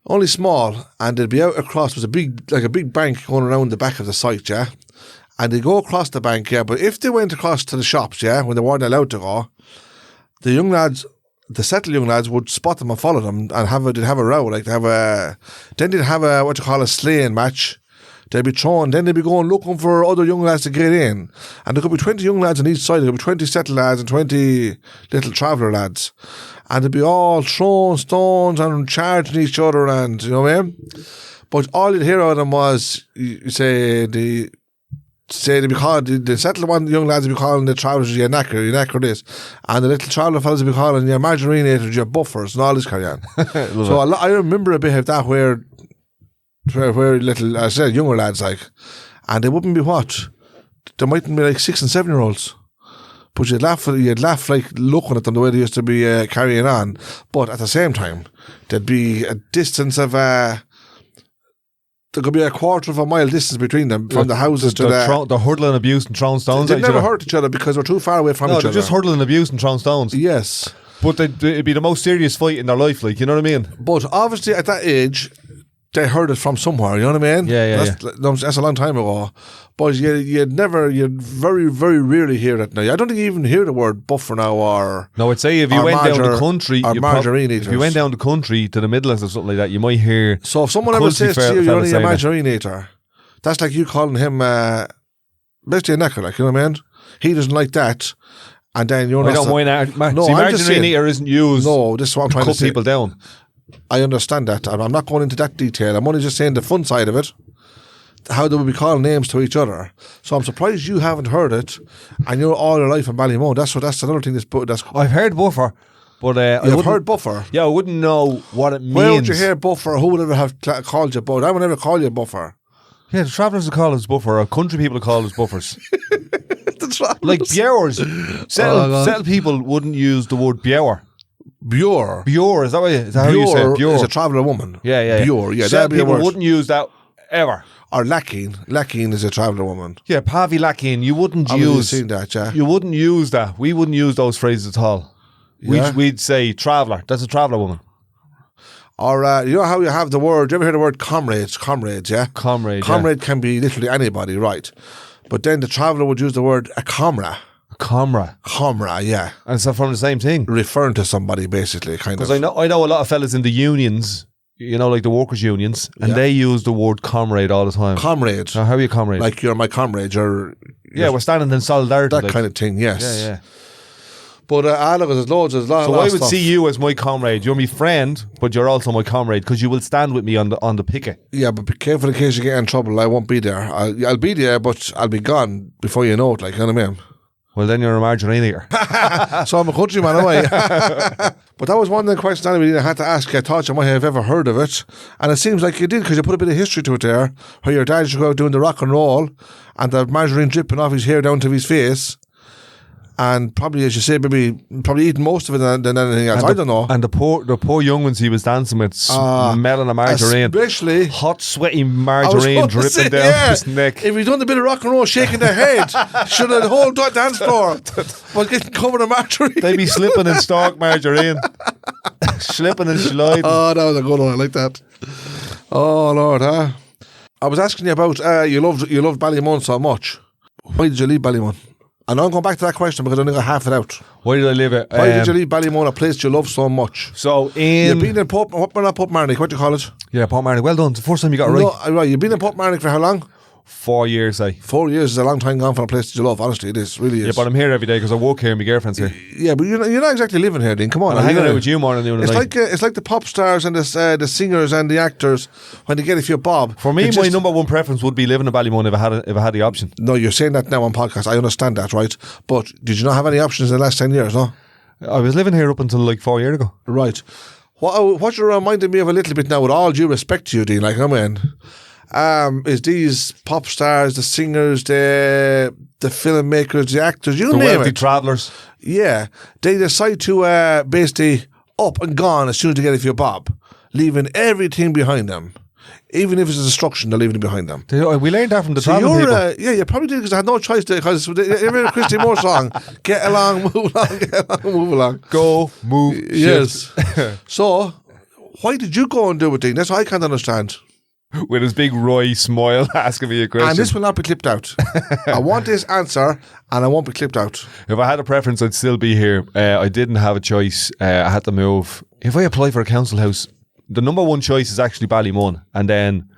Only small, and they'd be out across. There was a big bank going around the back of the site, yeah. And they go across the bank, yeah. But if they went across to the shops, yeah, when they weren't allowed to go, the young lads, the settled young lads, would spot them and follow them, and they'd have a row, like then they'd have a slaying match. They'd be thrown, then they'd be going looking for other young lads to get in, and there could be 20 young lads on each side. There could be 20 settled lads and 20 little traveller lads. And they'd be all throwing stones and charging each other, and you know what I mean? But all you'd hear out of them was, they'd be called, the settled one, the young lads would be calling the travellers, you knacker this. And the little traveller fellas would be calling you margarinators, you buffers, and all this carry on. So I remember a bit of that where little, I said, younger lads, like, and they wouldn't be what? They mightn't be like 6 and 7 year olds. But you'd laugh like looking at them the way they used to be carrying on. But at the same time, there'd be a distance of there could be a quarter of a mile distance between them from the houses to the... They're hurtling abuse and throwing stones at each other. They never hurt each other because we're too far away from each other. No, they're just hurtling abuse and throwing stones. Yes. But it'd be the most serious fight in their life, like, you know what I mean? But obviously at that age, they heard it from somewhere, you know what I mean? Yeah. That's a long time ago. But you'd very, very rarely hear it now. I don't think you even hear the word buffer now or... No, I'd say if you went down the country... Or margarine eaters. If you went down the country to the Midlands or something like that, you might hear... So if someone ever says to you, you're only a margarine eater, that's like you calling him basically a knacker, like, you know what I mean? He doesn't like that. And then you're not... I don't mind... No, margarine eater isn't used... No, this is what I'm trying to say. Cut people down. I understand that. I'm not going into that detail. I'm only just saying the fun side of it. How they would be calling names to each other. So I'm surprised you haven't heard it, and you're all your life in Ballymo. That's another thing. I've heard buffer, but you've heard buffer. Yeah, I wouldn't know what it means. Where would you hear buffer? Who would ever have called you? But I would never call you buffer. Yeah, the travellers would call us buffer, or country people would call us buffers. Like bewers. Settled people wouldn't use the word bewer. Bure. Bure, is that how you say it? Bure is a traveller woman. Yeah. Bure, yeah. Settled people wouldn't use that ever. Or lacking. Lacking is a traveller woman. Yeah, Pavi lacking. You wouldn't use... seen that, yeah. You wouldn't use that. We wouldn't use those phrases at all. Yeah. We'd say traveller. That's a traveller woman. Or, you know how you have the word... You ever hear the word comrades? Comrades, yeah? Comrade can be literally anybody, right? But then the traveller would use the word a comrade. Comrade, yeah. And it's from the same thing. Referring to somebody, basically, kind of. Because I know a lot of fellas in the unions, you know, like the workers' unions, and they use the word comrade all the time. Comrade. Now, how are you comrade? Like you're my comrade. We're standing in solidarity. That kind of thing, yes. Yeah. But look, there's loads of So I would see you as my comrade. You're my friend, but you're also my comrade because you will stand with me on the picket. Yeah, but be careful in case you get in trouble. I won't be there. I'll be there, but I'll be gone before you know it, like, you know what I mean? Well, then you're a margarine eater. So I'm a countryman away. But that was one of the questions anyway I had to ask. I thought you might have ever heard of it. And it seems like you did because you put a bit of history to it there, where your dad used to go out doing the rock and roll and the margarine dripping off his hair down to his face. And probably, as you say, probably eating most of it than anything else. I don't know. And the poor young ones he was dancing with, smelling of margarine. Especially hot, sweaty margarine dripping down his neck. If he'd done a bit of rock and roll, shaking their head, should have the whole dance floor was getting covered in margarine. They'd be slipping in stalk margarine. Slipping and sliding. Oh, that was a good one. I like that. Oh, Lord, huh? I was asking you about, you loved Ballymun so much. Why did you leave Ballymun? And I'm going back to that question because I only got half it out. Why did I leave it? Why did you leave Ballymun, a place you love so much? So you've been in Portmarnock, what do you call it? Yeah, Portmarnock. Well done. It's the first time you got it right. No, right. You've been in Portmarnock for how long? 4 years, 4 years is a long time gone for a place that you love, honestly. It is, really is. Yeah, but I'm here every day because I work here and my girlfriend's here. Yeah, but you're not exactly living here, Dean. Come on. I'm hanging out with you more than you. It's like the pop stars and the singers and the actors when they get a few bob. For me, my number one preference would be living in Ballymun if I had the option. No, you're saying that now on podcast. I understand that, right? But did you not have any options in the last 10 years, no? I was living here up until like 4 years ago. Right. What you're reminding me of a little bit now, with all due respect to you, Dean, like, I mean... is these pop stars, the singers, the filmmakers, the actors, you name it. The wealthy travellers. Yeah. They decide to basically up and gone as soon as they get a few bob, leaving everything behind them. Even if it's a destruction, they're leaving it behind them. We learned that from the travel people. Yeah, you probably did because I had no choice because every Christy Moore song, get along, move along, get along, move along. Go, move, yes. So... why did you go and do it, Dean? That's what I can't understand. With his big wry smile asking me a question. And this will not be clipped out. I want this answer and I won't be clipped out. If I had a preference, I'd still be here. I didn't have a choice. I had to move. If I apply for a council house, the number one choice is actually Ballymun. And then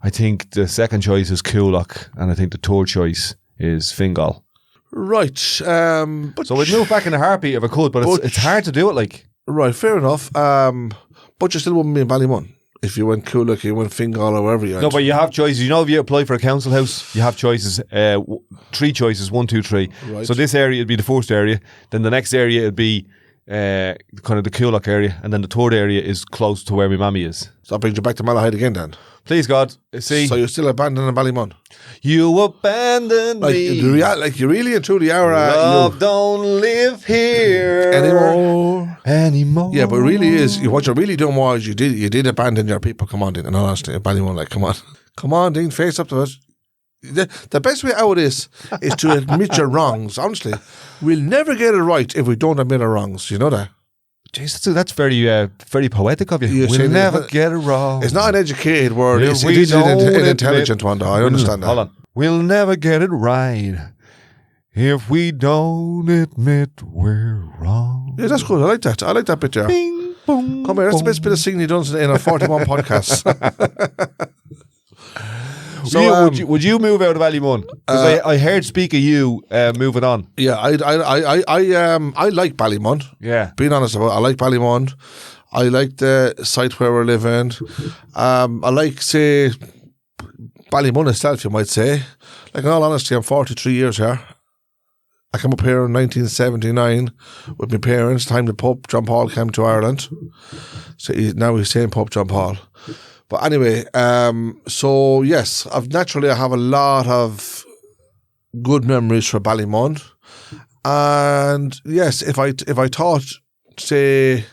I think the second choice is Coolock. And I think the third choice is Fingal. Right. But so I'd move back in a heartbeat if I could, but it's hard to do it like. Right, fair enough. But you still wouldn't be in Ballymun. If you went Coolock, you went Fingal or wherever you went. No, but you have choices. You know, if you apply for a council house, you have choices. 3 choices, 1, 2, 3. Right. So this area would be the first area. Then the next area would be kind of the Coolock area. And then the third area is close to where my mammy is. So that brings you back to Malahide again then. Please God, see. So you're still abandoning Ballymun? You abandoned me. Like you really and truly are. Love don't live here anymore. Yeah, but it really is. What you're really doing was you did abandon your people. Come on, Dean. In all honesty, Ballymun, like, come on, Dean, face up to it. The best way out is to admit your wrongs. Honestly, we'll never get it right if we don't admit our wrongs. You know that. Jeez, that's very very poetic of you. You're we'll never get it wrong. It's not an educated word. It is an intelligent one, though. I understand that. Hold on. We'll never get it right if we don't admit we're wrong. Yeah, that's good. I like that. I like that bit there. Bing, boom, come here. That's the best bit of singing you've done in a 41 podcast. So, would you move out of Ballymun? Because I heard speak of you moving on. Yeah, I like Ballymun. Yeah, being honest about it, I like Ballymun. I like the site where we're living. I like, say, Ballymun itself, you might say. Like, in all honesty, I'm 43 years here. I came up here in 1979 with my parents. Time the Pope John Paul came to Ireland. So now he's saying Pope John Paul. But anyway, so yes, I have a lot of good memories for Ballymun. And yes, if I thought, say,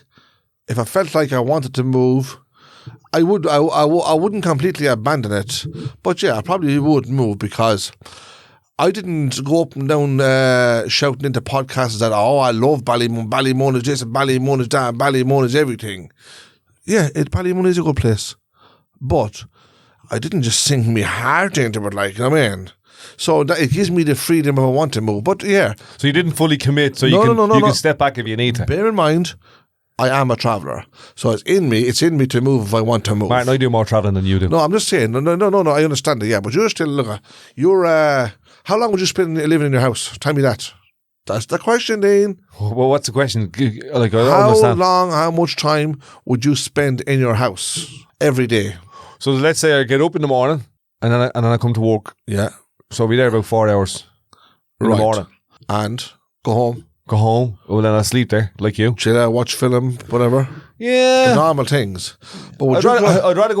if I felt like I wanted to move, I wouldn't completely abandon it. But yeah, I probably would move because I didn't go up and down shouting into podcasts that, I love Ballymun, Ballymun is this, and Ballymun is that, and Ballymun is everything. Yeah, Ballymun is a good place. But I didn't just sink my heart into it, like, you know what I mean? So it gives me the freedom if I want to move. But yeah. So you didn't fully commit, so you can step back if you need to. Bear in mind, I am a traveller. So it's in me to move if I want to move. Martin, I do more travelling than you do. No, I'm just saying, no, I understand it, yeah. But you're still, how long would you spend living in your house? Tell me that. That's the question, Dean. Well, what's the question? Like, I don't how understand. How much time would you spend in your house every day? So let's say I get up in the morning and then I come to work. Yeah. So I'll be there about 4 hours in the morning. And go home. Go home. Well, then I'll sleep there, like you. Chill out, watch film, whatever. Yeah. The normal things. But I'd rather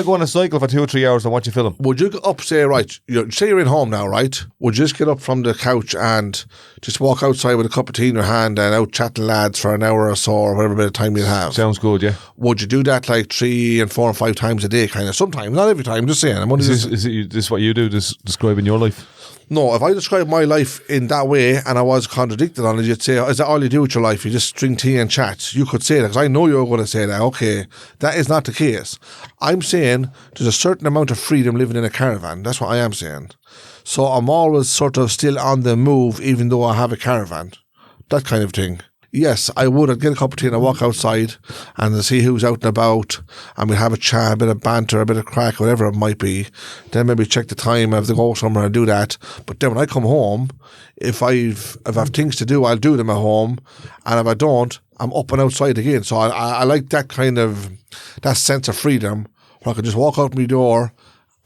go on a cycle for 2 or 3 hours than watch a film. Would you go up, say you're in home now, right? Would you just get up from the couch and just walk outside with a cup of tea in your hand and out chatting lads for an hour or so or whatever bit of time you have? Sounds good, yeah. Would you do that like 3 and 4 and 5 times a day, kind of? Sometimes, not every time, just saying. Is this what you do, describing your life? No, if I describe my life in that way and I was contradicted on it, you'd say, is that all you do with your life? You just drink tea and chat. You could say that because I know you're going to say that. Okay, that is not the case. I'm saying there's a certain amount of freedom living in a caravan. That's what I am saying. So I'm always sort of still on the move even though I have a caravan. That kind of thing. Yes, I would. I'd get a cup of tea and I'd walk outside and see who's out and about and we'd have a chat, a bit of banter, a bit of crack, whatever it might be. Then maybe check the time, have to go somewhere and do that. But then when I come home, if I have things to do, I'll do them at home. And if I don't, I'm up and outside again. So I like that kind of, that sense of freedom where I can just walk out my door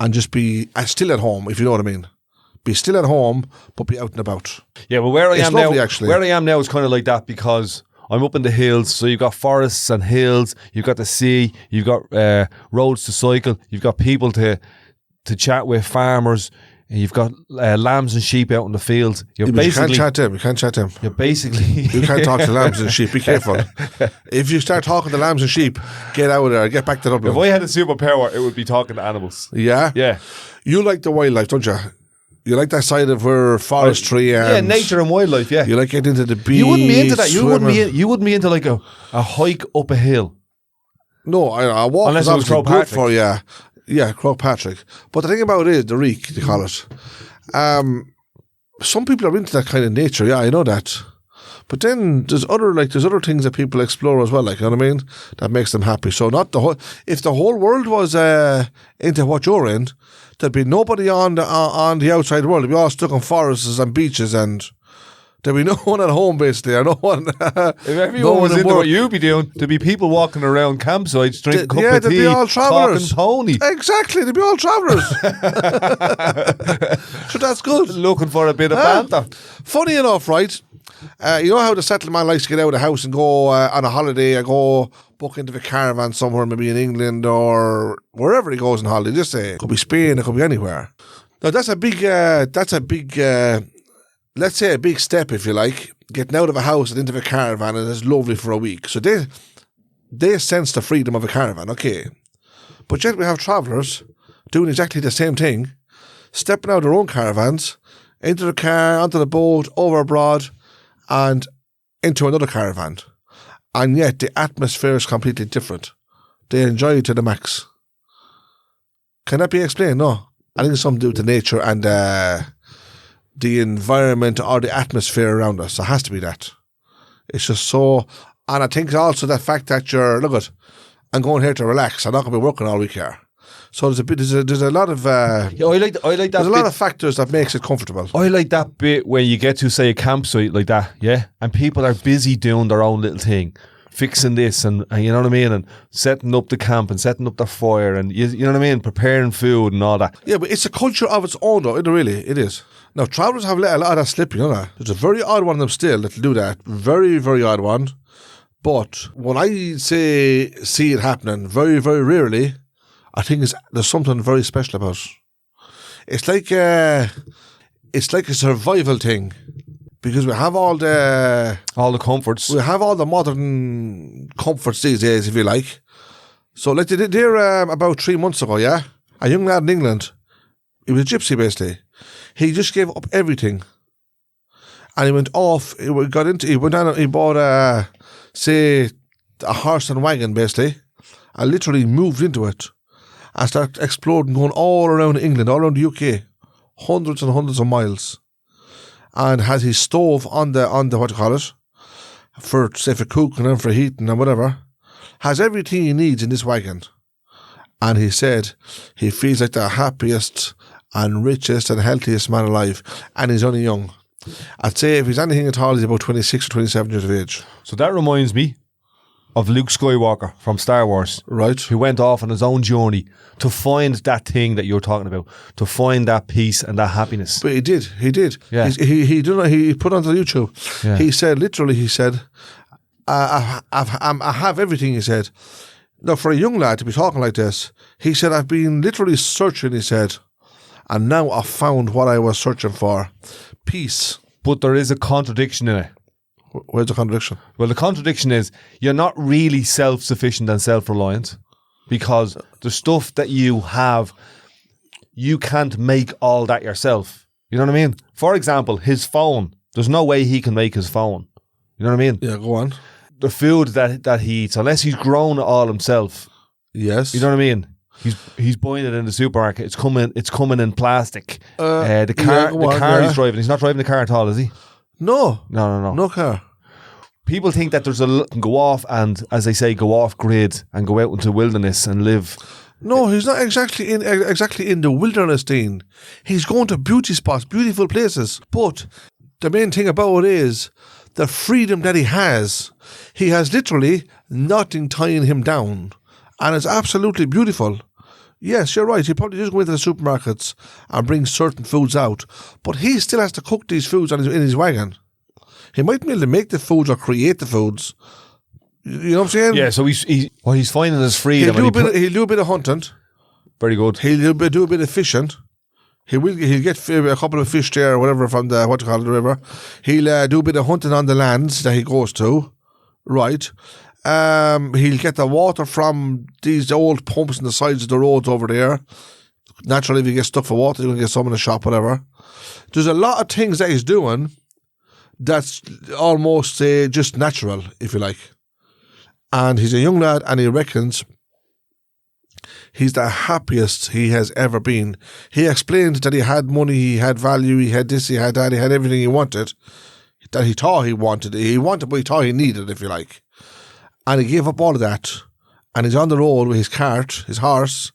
and just be still at home, if you know what I mean. Be still at home, but be out and about. Yeah, well, where I am now, actually. Where I am now is kind of like that because I'm up in the hills. So you've got forests and hills. You've got the sea. You've got roads to cycle. You've got people to chat with, farmers. And you've got lambs and sheep out in the fields. You can't chat to them. You can't chat to them. You're basically you can't talk to lambs and sheep. Be careful. If you start talking to lambs and sheep, get out of there. Get back to Dublin. If I had a superpower, it would be talking to animals. Yeah, yeah. You like the wildlife, don't you? You like that side of where forestry and nature and wildlife. Yeah, you like getting into the beach. You wouldn't be into that. You wouldn't be into like a hike up a hill. No, I walk Unless is it was obviously good Croagh for you. Yeah, Croagh Patrick. But the thing about it is, the reek, they call it. Some people are into that kind of nature, yeah, I know that. But then there's other things that people explore as well, like, you know what I mean? That makes them happy. So not the whole, if the whole world was into what you're in, there'd be nobody on the outside world. They'd be all stuck on forests and beaches, and there'd be no one at home, basically, or no one. If everyone was into what you'd be doing, there'd be people walking around campsites, drinking cup of tea, they'd be all travellers. Talking pony. Exactly, they'd be all travellers. So that's good. Looking for a bit of banter. Funny enough, right? You know how the settlement man likes to get out of the house and go on a holiday and go book into the caravan somewhere, maybe in England or wherever he goes on holiday. Just say it could be Spain, it could be anywhere. Now that's a big, let's say a big step, if you like, getting out of a house and into the caravan, and it's lovely for a week. So they sense the freedom of a caravan, okay. But yet we have travellers doing exactly the same thing, stepping out of their own caravans, into the car, onto the boat, over abroad, and into another caravan. And yet the atmosphere is completely different. They enjoy it to the max. Can that be explained? No. I think it's something to do with the nature and the environment or the atmosphere around us. It has to be that. It's just so... And I think also the fact that I'm going here to relax. I'm not going to be working all week here. So there's a lot of I like that. There's a lot of factors that makes it comfortable. I like that bit when you get to, say, a campsite like that, yeah, and people are busy doing their own little thing, fixing this and you know what I mean, and setting up the camp and setting up their fire and you know what I mean, preparing food and all that. Yeah, but it's a culture of its own, though. It is. Now, travellers have let a lot of that slip, you know that. There's a very odd one of them still that'll do that. Very, very odd one. But when I see it happening, very, very rarely, I think there's something very special about it. It's like a survival thing, because we have all the comforts. We have all the modern comforts these days, if you like. So, like they did there about 3 months ago, yeah, a young lad in England. He was a gypsy, basically. He just gave up everything, and he went off. He went down. He bought a horse and wagon, basically, and literally moved into it. And start exploring, going all around England, all around the UK, hundreds and hundreds of miles, and has his stove on the what you call it, for cooking and for heating and whatever, has everything he needs in this wagon, and he said he feels like the happiest and richest and healthiest man alive, and he's only young. I'd say if he's anything at all, he's about 26 or 27 years of age. So that reminds me of Luke Skywalker from Star Wars, right? Who went off on his own journey to find that thing that you're talking about, to find that peace and that happiness. But he did. Yeah. He put onto YouTube. Yeah. He said, I have everything, he said. Now, for a young lad to be talking like this, he said, I've been literally searching, he said, and now I've found what I was searching for. Peace. But there is a contradiction in it. Where's the contradiction? Well, the contradiction is you're not really self-sufficient and self-reliant, because the stuff that you have, you can't make all that yourself. You know what I mean? For example, his phone. There's no way he can make his phone. You know what I mean? Yeah, go on. The food that he eats, unless he's grown it all himself. Yes. You know what I mean? He's buying it in the supermarket. It's coming in plastic. The car he's driving. He's not driving the car at all, is he? No. No car. People think that there's can go off and, as they say, go off grid and go out into the wilderness and live. No, he's not exactly in the wilderness, Dean. He's going to beauty spots, beautiful places. But the main thing about it is the freedom that he has. He has literally nothing tying him down, and it's absolutely beautiful. Yes, you're right. He probably just go into the supermarkets and bring certain foods out, but he still has to cook these foods in his wagon. He might be able to make the foods or create the foods. You know what I'm saying? Yeah, so he's finding his freedom. He'll do a bit of hunting. Very good. He'll do a bit of fishing. He'll get a couple of fish there or whatever from the river. He'll do a bit of hunting on the lands that he goes to. Right. He'll get the water from these old pumps on the sides of the roads over there. Naturally, if you get stuck for water, you're going to get some in the shop, whatever. There's a lot of things that he's doing that's almost just natural, if you like. And he's a young lad, and he reckons He's the happiest he has ever been. He explained that he had money, he had value, he had this, he had that, he had everything he wanted. That he thought he wanted. He wanted, but he thought he needed, if you like. And he gave up all of that. And he's on the road with his cart, his horse,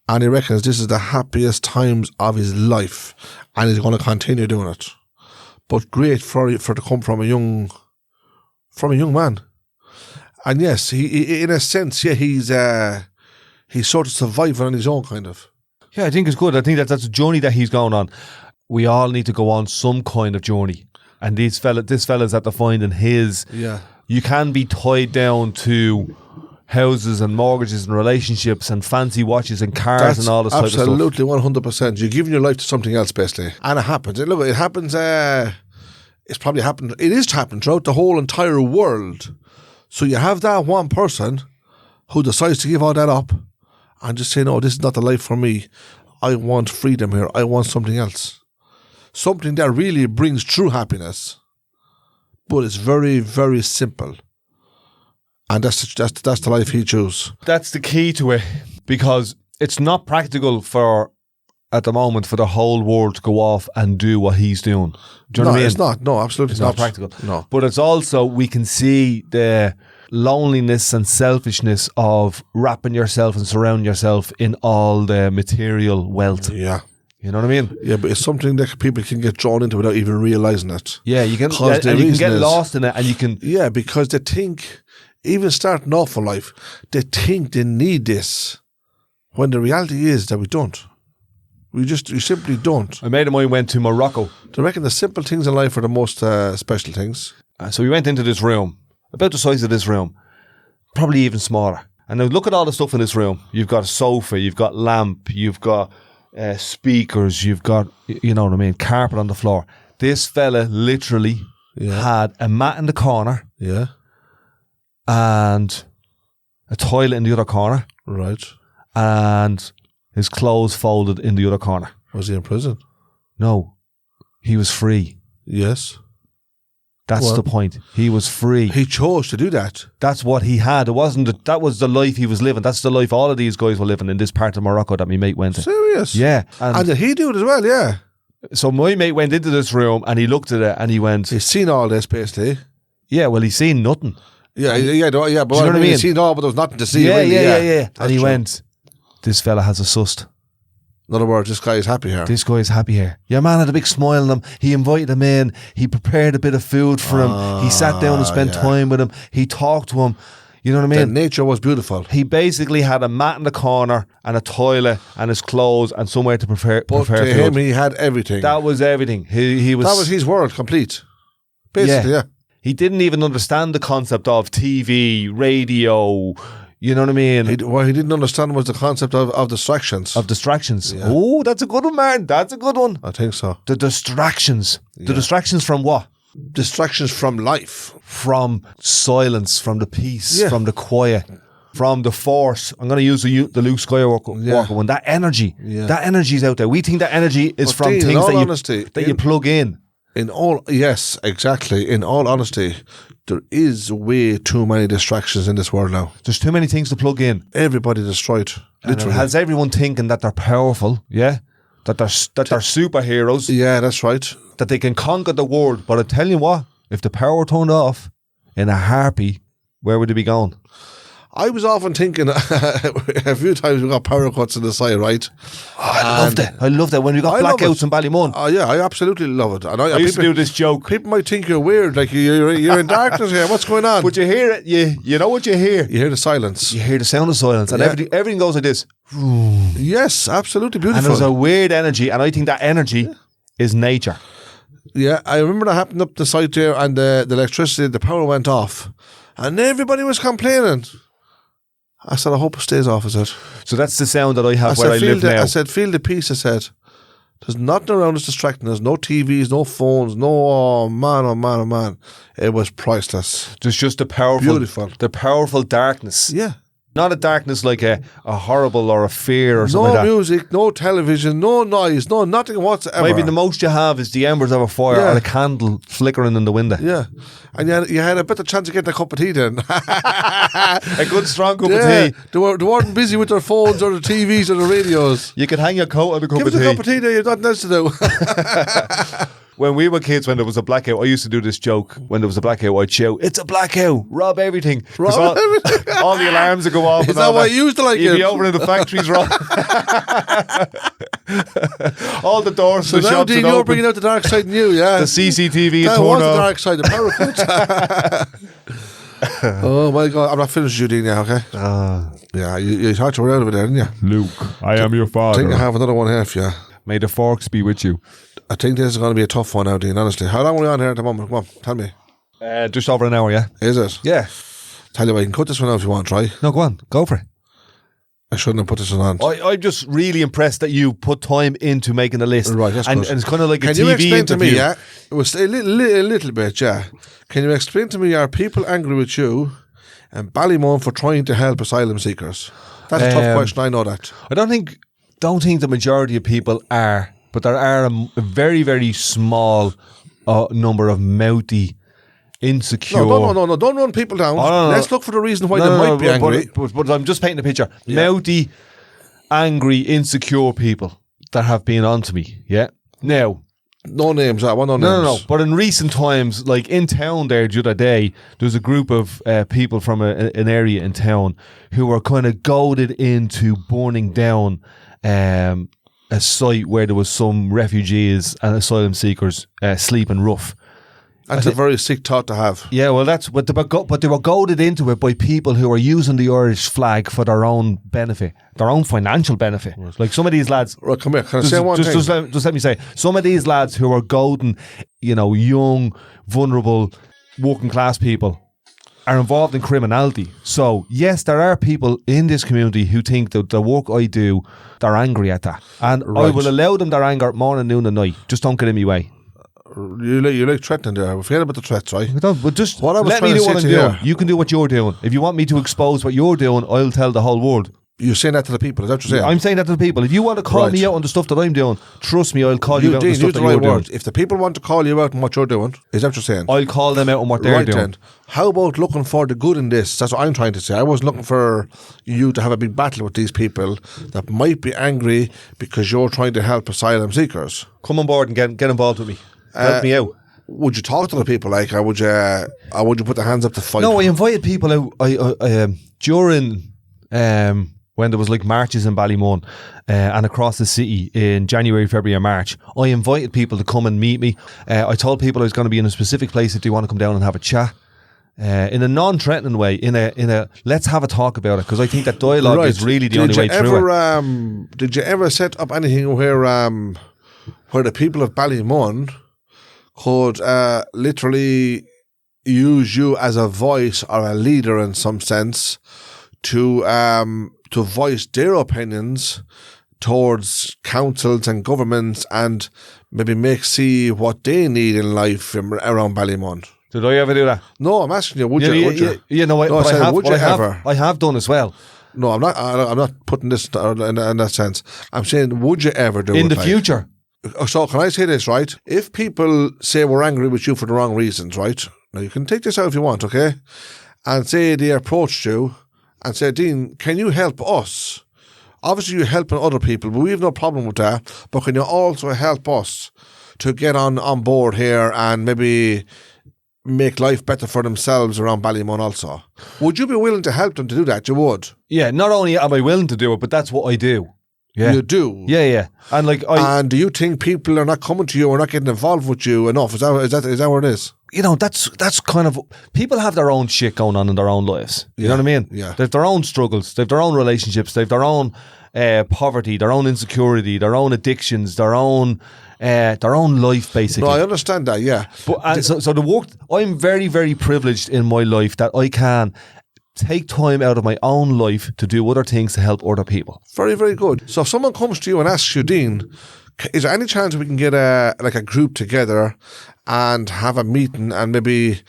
and he reckons this is the happiest times of his life. And he's going to continue doing it. But great for it to come from a young man. And yes, he in a sense, yeah, he's sort of surviving on his own, kind of. Yeah, I think it's good. I think that's a journey that he's going on. We all need to go on some kind of journey. And this fella's at the finding his. Yeah. You can be tied down to houses and mortgages and relationships and fancy watches and cars and all this type of stuff. Absolutely, 100%. You're giving your life to something else, basically. And it happens. Look, it happens. It's probably happened. It is happening throughout the whole entire world. So you have that one person who decides to give all that up and just say, no, this is not the life for me. I want freedom here. I want something else. Something that really brings true happiness. But it's very, very simple. And that's the life he chose. That's the key to it, because it's not practical at the moment for the whole world to go off and do what he's doing. Do you know what I mean? It's not. No, absolutely it's not. Not practical. No. But it's also, we can see the loneliness and selfishness of wrapping yourself and surrounding yourself in all the material wealth. Yeah. You know what I mean? Yeah, but it's something that people can get drawn into without even realising it. Yeah, you can get lost in it, and you can... Yeah, because they think, even starting off in life, they think they need this, when the reality is that we don't. We simply don't. A mate of mine went to Morocco. They reckon the simple things in life are the most special things. So we went into this room, about the size of this room, probably even smaller. And now look at all the stuff in this room. You've got a sofa, you've got lamp, you've got speakers, you've got, you know what I mean, carpet on the floor. This fella literally had a mat in the corner. Yeah. And a toilet in the other corner. Right. And his clothes folded in the other corner. Was he in prison? No. He was free. Yes. That's the point. He was free. He chose to do that. That's what he had. It wasn't that was the life he was living. That's the life all of these guys were living in this part of Morocco that my mate went to. Serious? Yeah. And did he do it as well? Yeah. So my mate went into this room and he looked at it and he went... He's seen all this, basically. Yeah, well, he's seen nothing. Yeah, but do you know what I mean? He's seen all, but there was nothing to see. Yeah, really. Yeah. And he went, this fella has a sust. In other words, this guy is happy here. This guy is happy here. Your man had a big smile on him. He invited him in. He prepared a bit of food for him. He sat down and spent time with him. He talked to him. You know what I mean? The nature was beautiful. He basically had a mat in the corner and a toilet and his clothes and somewhere to prepare to food. him, he had everything. That was everything. He was. That was his world, complete. Basically, yeah. He didn't even understand the concept of TV, radio. You know what I mean? What he didn't understand was the concept of distractions. Of distractions. Yeah. Oh, that's a good one, Martin. That's a good one. I think so. The distractions. Yeah. The distractions from what? Distractions from life. From silence, from the peace, from the quiet, from the force. I'm going to use the Luke Skywalker one. That energy. Yeah. That energy is out there. We think that energy is from things that you plug in. Yes, exactly. In all honesty, there is way too many distractions in this world now. There's too many things to plug in. Everybody destroyed. Literally. And it has everyone thinking that they're powerful, yeah? That they're superheroes. Yeah, that's right. That they can conquer the world. But I tell you what, if the power turned off in a heartbeat, where would they be going? I was often thinking a few times we got power cuts on the side, right? Oh, I loved it when we got blackouts in Ballymun. Oh yeah, I absolutely love it. And I used to do this joke. People might think you're weird, like you're in darkness here. What's going on? But you hear it. You know what you hear. You hear the silence. You hear the sound of silence, and everything goes like this. Yes, absolutely beautiful. And there's a weird energy, and I think that energy is nature. Yeah, I remember that happened up the site there, and the electricity, the power went off, and everybody was complaining. I said, I hope it stays off, I said. So that's the sound that I have where I live now. I said, feel the peace, I said. There's nothing around us distracting us. No TVs, no phones, oh man. It was priceless. There's just the powerful darkness. Yeah. Not a darkness like a horrible or a fear or something like that. No music, no television, no noise, no nothing whatsoever. Maybe the most you have is the embers of a fire or a candle flickering in the window. Yeah. And you had a better chance of getting a cup of tea then. A good strong cup of tea. They weren't busy with their phones or the TVs or the radios. You could hang your coat on a cup of tea. Give us a cup of tea there, you've nothing else to do. When we were kids, when there was a blackout, I used to do this joke. When there was a blackout, I'd shout, "It's a blackout! Rob everything!" All the alarms would go off. Is that why you used to like it? You'd be over in the factories, Rob. All the doors to the shops Dean, would you're open. bringing out the dark side in you, yeah. The CCTV that turned was off. the dark side, the parakeet. Oh my God, I'm not finished with you, Dean, now, okay? Yeah, you thought you were out of it there, didn't you? Luke, I am your father. I think I have another one here for you. May the forks be with you. I think this is going to be a tough one now, Dean, honestly. How long are we on here at the moment? Come on, tell me. Just over an hour, yeah? Is it? Yeah. Tell you what, you can cut this one out if you want, try. No, go on. Go for it. I shouldn't have put this one on. I'm just really impressed that you put time into making the list. Right, that's and good. it's kind of like a Can TV you explain interview. to me, yeah? It was a little bit, yeah. Can you explain to me, are people angry with you and Ballymun for trying to help asylum seekers? That's a tough question, I know that. I don't think the majority of people are, but there are a very, very small number of mouthy, insecure. No, don't run people down. No. Let's look for the reason why they might be angry. But I'm just painting a picture. Yeah. Mouthy, angry, insecure people that have been onto me. Yeah. Now, no names. I want no names. No. But in recent times, like in town there the other day, there was a group of people from an area in town who were kind of goaded into burning down a site where there was some refugees and asylum seekers sleeping rough. That's a very sick thought to have. Yeah, well, but they were goaded into it by people who are using the Irish flag for their own benefit, their own financial benefit. Right. Like some of these lads. Right, come here. Can I say one thing? Just let me say, some of these lads who are goading, young, vulnerable, working class people are involved in criminality. So yes, there are people in this community who think that the work I do, they're angry at that, and I will allow them their anger morning, noon, and night. Just don't get in my way. You like threatening there. Forget about the threats, right? But just what I was let me trying do to what I'm say doing. to You can do what you're doing. If you want me to expose what you're doing, I'll tell the whole world. You're saying that to the people, is that what you're saying? I'm saying that to the people. If you want to call me out on the stuff that I'm doing, trust me, I'll call you out on the stuff that you're doing. If the people want to call you out on what you're doing, is that what you're saying? I'll call them out on what they're doing. Then. How about looking for the good in this? That's what I'm trying to say. I wasn't looking for you to have a big battle with these people that might be angry because you're trying to help asylum seekers. Come on board and get involved with me. Help me out. Would you talk to the people, like, or would you put their hands up to fight? No, I invited people out. I during when there was like marches in Ballymun and across the city in January, February, and March. I invited people to come and meet me. I told people I was going to be in a specific place if they want to come down and have a chat. In a non-threatening way, in a let's have a talk about it, because I think that dialogue is really the only way through it. Did you ever set up anything where the people of Ballymun could literally use you as a voice or a leader in some sense to voice their opinions towards councils and governments and maybe see what they need in life around Ballymun? Did I ever do that? No, I'm asking you. Would you? I have done as well. No, I'm not putting this in that sense. I'm saying, would you ever do it in the future? So can I say this, right? If people say we're angry with you for the wrong reasons, right? Now you can take this out if you want, okay? And say they approached you and said, Dean, can you help us? Obviously you're helping other people, but we have no problem with that. But can you also help us to get on board here and maybe make life better for themselves around Ballymun also? Would you be willing to help them to do that? You would? Yeah, not only am I willing to do it, but that's what I do. Yeah. You do? Yeah. And do you think people are not coming to you or not getting involved with you enough? Is that what it is? That's kind of, people have their own shit going on in their own lives. You know what I mean? Yeah. They have their own struggles. They have their own relationships. They have their own poverty, their own insecurity, their own addictions, their own life, basically. No, I understand that, yeah. But so the work, I'm very, very privileged in my life that I can take time out of my own life to do other things to help other people. Very, very good. So if someone comes to you and asks you, Dean, is there any chance we can get a group together and have a meeting and maybe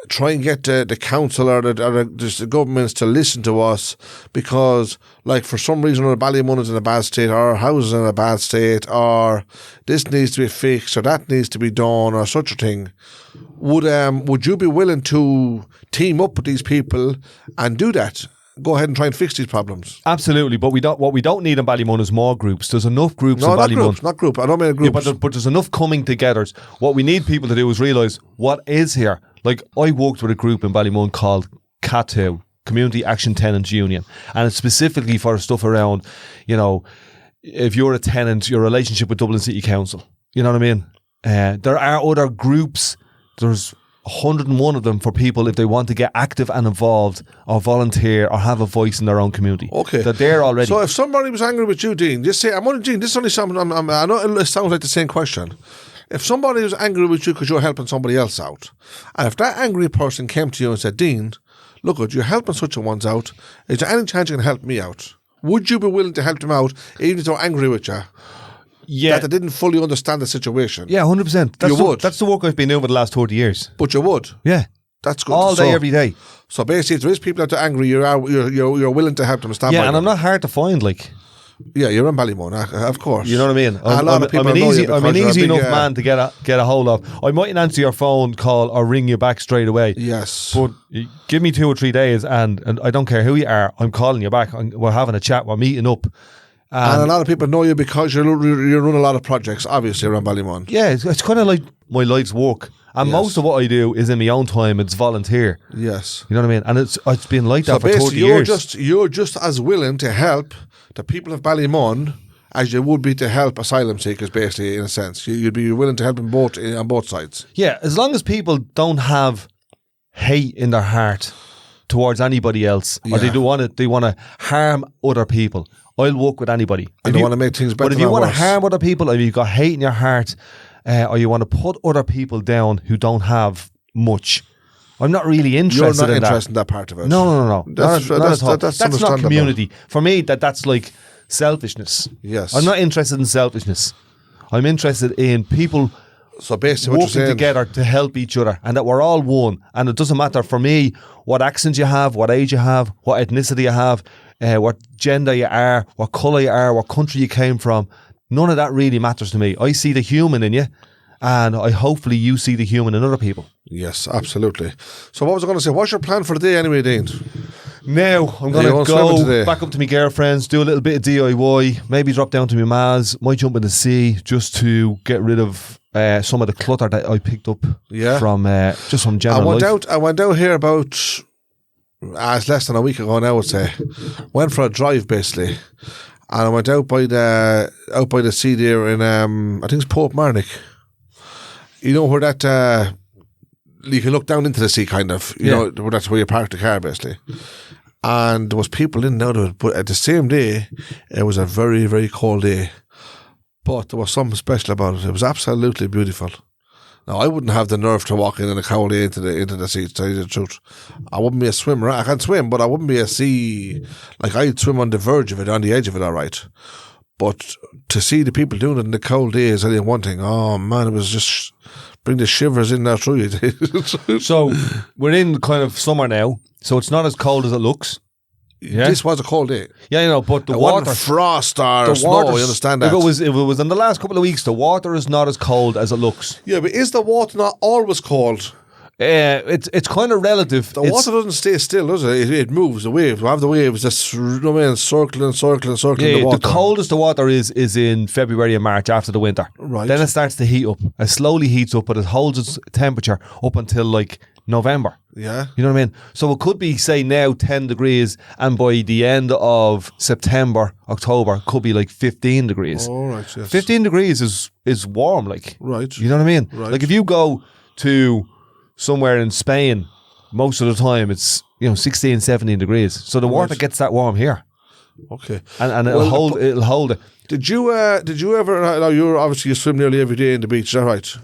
try and get the council or the governments to listen to us, because, like, for some reason our Ballymun is in a bad state, or our house is in a bad state, or this needs to be fixed, or that needs to be done, or such a thing. Would you be willing to team up with these people and do that? Go ahead and try and fix these problems. Absolutely, but what we don't need in Ballymun is more groups. There's enough groups in Ballymun. Not group. I don't mean groups. Yeah, but there's enough coming together. What we need people to do is realise what is here. Like, I worked with a group in Ballymun called CATU, Community Action Tenants Union, and it's specifically for stuff around, you know, if you're a tenant, your relationship with Dublin City Council. You know what I mean? There are other groups. There's 101 of them for people if they want to get active and involved, or volunteer, or have a voice in their own community. Okay, they're there already. So if somebody was angry with you, Dean, just say, Dean, this is only something. I know it sounds like the same question. If somebody was angry with you because you're helping somebody else out, and if that angry person came to you and said, Dean, look, you're helping such a ones out, is there any chance you can help me out? Would you be willing to help them out even if they're angry with you? Yeah. That they didn't fully understand the situation? Yeah, 100%. You would. That's the work I've been doing for the last 30 years. But you would? Yeah. That's good. All day, every day. So basically, if there is people out there angry, you're willing to help them, stand by them. Yeah, and I'm not hard to find, like. Yeah, you're in Ballymun, of course. You know what I mean? I'm an easy enough man to get a hold of. I mightn't answer your phone call or ring you back straight away. Yes. But give me 2 or 3 days, and I don't care who you are, I'm calling you back. We're having a chat, we're meeting up. And a lot of people know you because you run a lot of projects, obviously, around Ballymun. Yeah, it's kind of like my life's work. And most of what I do is in my own time. It's volunteer. Yes. You know what I mean? And it's been like that for 30 years. You're just as willing to help the people of Ballymun as you would be to help asylum seekers, basically, in a sense. You'd be willing to help them on both sides. Yeah, as long as people don't have hate in their heart towards anybody else, or they want to harm other people, I'll work with anybody. And they want to make things better. But if you want to harm other people, or you've got hate in your heart, or you want to put other people down who don't have much, I'm not really interested in that. You're not interested in that part of it. No. Not at all. That's not community. For me, that's like selfishness. Yes. I'm not interested in selfishness. I'm interested in people working together to help each other, and that we're all one. And it doesn't matter for me what accent you have, what age you have, what ethnicity you have, what gender you are, what colour you are, what country you came from. None of that really matters to me. I see the human in you, and hopefully you see the human in other people. Yes, absolutely. So what was I going to say? What's your plan for the day anyway, Dean? Now, I'm going to go back up to my girlfriend's, do a little bit of DIY, maybe drop down to my ma's, might jump in the sea just to get rid of some of the clutter that I picked up from general life. I went out here about it's less than a week ago now, I would say. Went for a drive, basically. And I went out by the sea there in, I think it's Pope Marnock. You know where that, you can look down into the sea, kind of. You know, that's where you park the car, basically. And there was people in and out of it. But at the same day, it was a very, very cold day. But there was something special about it. It was absolutely beautiful. Now, I wouldn't have the nerve to walk in a cold day into the sea, to tell you the truth. I wouldn't be a swimmer. I can swim, but I wouldn't be a sea. Like, I'd swim on the verge of it, on the edge of it, all right. But to see the people doing it in the cold day is only one thing. Oh, man, it was just bring the shivers in there through you. So, we're in kind of summer now, so it's not as cold as it looks. Yeah? This was a cold day. Yeah, you know, but the water, frost or snow, you understand that? If it was in the last couple of weeks, the water is not as cold as it looks. Yeah, but is the water not always cold? It's kind of relative. The water doesn't stay still, does it? It moves. The waves. We have the waves just circling the water. The coldest the water is in February and March after the winter. Right. Then it starts to heat up. It slowly heats up, but it holds its temperature up until like November. Yeah. You know what I mean? So it could be, say, now 10 degrees, and by the end of September, October, it could be like 15 degrees. Oh, right, yes. 15 degrees is warm, like. Right. You know what I mean? Right. Like, if you go to somewhere in Spain, most of the time it's 16, 17 degrees. So the water gets that warm here. Okay. And it'll hold it. Did you ever? Now you swim nearly every day in the beach, is that right?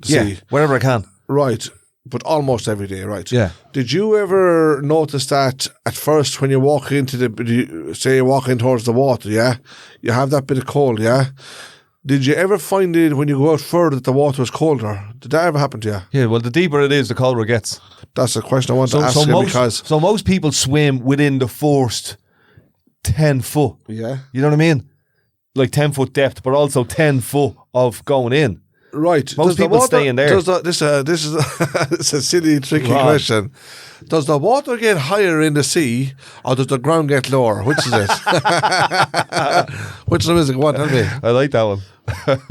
Yeah, wherever I can. Right, but almost every day, right? Yeah. Did you ever notice that at first when you walk into you're walking towards the water, yeah, you have that bit of cold, yeah. Did you ever find it when you go out further that the water is colder? Did that ever happen to you? Yeah, well, the deeper it is, the colder it gets. That's the question I want to ask you because... So most people swim within the first 10 foot. Yeah. You know what I mean? Like 10 foot depth, but also 10 foot of going in. Right. Most people stay in there. This is it's a silly, tricky question. Does the water get higher in the sea or does the ground get lower? Which is it? Which one is it? Come on, tell me. I like that one.